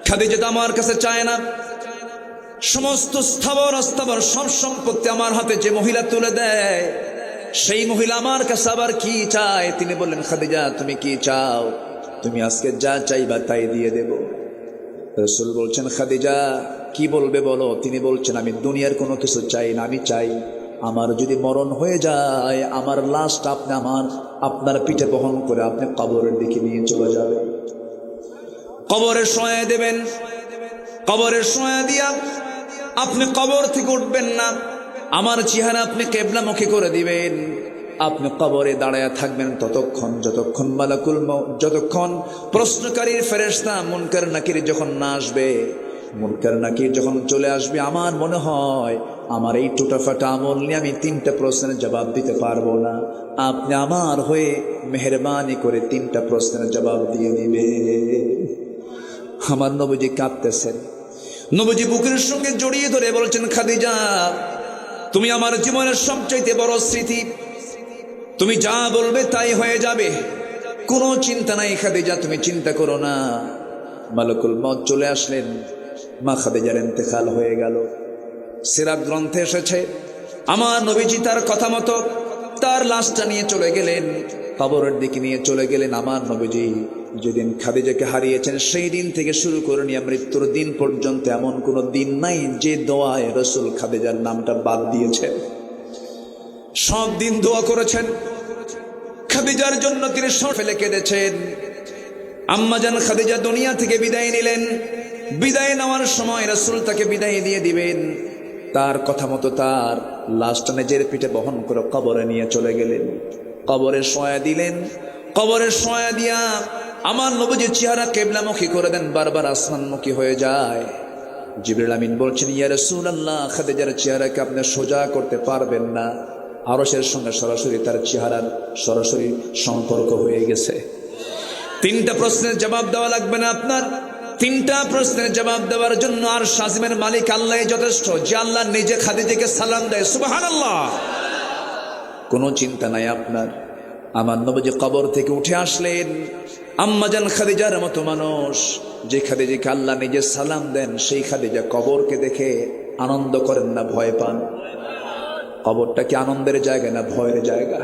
খাদিজা তো আমার কাছে চায় না, সমস্ত স্থাবর অস্থাবর সব সম্পত্তি আমার হাতে যে মহিলা তুলে দেয়, সেই মহিলা আমার কাছে আবার কি চায়? তিনি বললেন, খাদিজা তুমি কি চাও? তুমি আজকে যা চাইবা তাই দিয়ে দেব। রাসূল বলছেন, খাদিজা কি বলবে বলো? তিনি বলছেন, আমি দুনিয়ার কোনো কিছু চাই না, আমি চাই আমার যদি মরণ হয়ে যায়, আমার লাশটা আপনি আপনার পিঠে বহন করে আপনি কবরের দিকে নিয়ে চলে যাবেন, কবরে শোয়া দেবেন। কবরে শোয়া দিয়া আপনি কবর থেকে উঠবেন না, আমার চেহারা আপনি কিবলামুখী করে দিবেন। আপনি কবরে দাঁড়ায়া থাকবেন ততক্ষণ যতক্ষণ মালাকুল মউত, যতক্ষণ প্রশ্নকারীর ফেরেশতা মুনকার নাকির যখন না আসবে। মুনকার নাকির যখন চলে আসবে, আমার মনে হয় আমার এই টুটাফাটা আমল নিয়ে আমি 3টা প্রশ্নের জবাব দিতে পারবো না। আপনি আমার হয়ে মেহেরবানি করে 3টা প্রশ্নের জবাব দিয়ে দিবে। আমার নবীজি কাঁদতেছেন। নবীজি বুকের সঙ্গে জড়িয়ে ধরে বলছেন, খাদিজা, তুমি আমার জীবনের সবচাইতে বড় স্মৃতি, তুমি যা বলবে তাই হয়ে যাবে, কোনো চিন্তা নাই খাদিজা, তুমি চিন্তা করো না। মালাকুল মউত চলে আসলেন, মা খাদিজার ইন্তেকাল হয়ে গেল। সিরাত গ্রন্থে এসেছে, আমার নবীজি তার কথা মতো তার লাশটা নিয়ে চলে গেলেন, কবরের দিকে নিয়ে চলে গেলেন। আমার নবীজি যেদিন খাদিজাকে হারিয়েছেন, সেই দিন থেকে শুরু করে নিয়ে মৃত্যুর দিন পর্যন্ত এমন কোনো দিন নাই যে দোয়ায় রাসূল খাদিজার নামটা বাদ দিয়েছেন। সব দিন দোয়া করেছেন খাদিজার জন্য, তিনি সব ফেলে কেঁদেছেন। আম্মাজান খাদিজা দুনিয়া থেকে বিদায় নিলেন। বিদায় নেওয়ার সময় রাসূল তাকে বিদায় দিয়ে দিবেন, তার কথা মতো তার লাশটা নিজের পিঠে বহন করে কবরে নিয়ে চলে গেলেন। কবরে শোয়া দিলেন। কবরে শোয়া দিয়া আমার নবীজির চেহারা কিবলামুখী করে দেন, বারবার আসমানমুখী হয়ে যায়। জিবরিল আমিন বলছেন, ইয়া রাসূলুল্লাহ, খাদিজার চেহারাকে আপনি সোজা করতে পারবেন না, আরশের সঙ্গে সরাসরি তার চেহারার সরাসরি সম্পর্ক হয়ে গেছে। 3টা প্রশ্নের জবাব দেওয়া লাগবে না আপনার। 3টা প্রশ্নের জবাব দেওয়ার জন্য আর শাজিমের মালিক আল্লাহ যথেষ্ট, যে আল্লাহ নিজে খাদিজাকে সালাম দেয়। সুবহানাল্লাহ, কোনো চিন্তা নাই আপনার। আমার নবীজি কবর থেকে উঠে আসলেন। আম্মাজান খাদিজার মতো মানুষ, যে খাদিজাকে আল্লাহ নিজে সালাম দেন, সেই খাদিজা কবরকে দেখে আনন্দ করেন না ভয় পান? কবরটা কি আনন্দের জায়গা না ভয়ের জায়গা?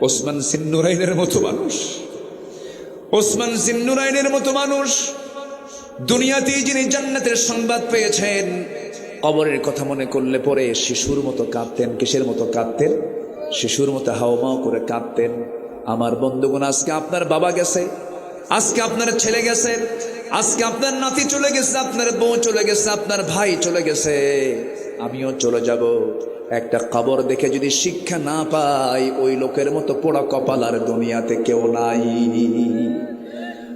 ওসমান জিন্নুরাইনের মতো মানুষ, ওসমান জিন্নুরাইনের মতো মানুষ, দুনিয়াতেই যিনি জান্নাতের সংবাদ পেয়েছেন, কবরের কথা মনে করলে পরে শিশুর মতো কাঁদতেন। কিসের মতো কাঁদতেন? শিশুর মতো হাওমাও করে কাঁদতেন। আমার বন্ধুগণ, আজকে আপনার বাবা গেছে, আজকে আপনার ছেলে গেছে, আজকে আপনার নাতি চলে গেছে, আপনার বউ চলে গেছে, আপনার ভাই চলে গেছে, আমিও চলে যাব। একটা কবর দেখে যদি শিক্ষা না পাই, ওই লোকের মতো পোড়া কপাল আর দুনিয়াতে কেউ নাই।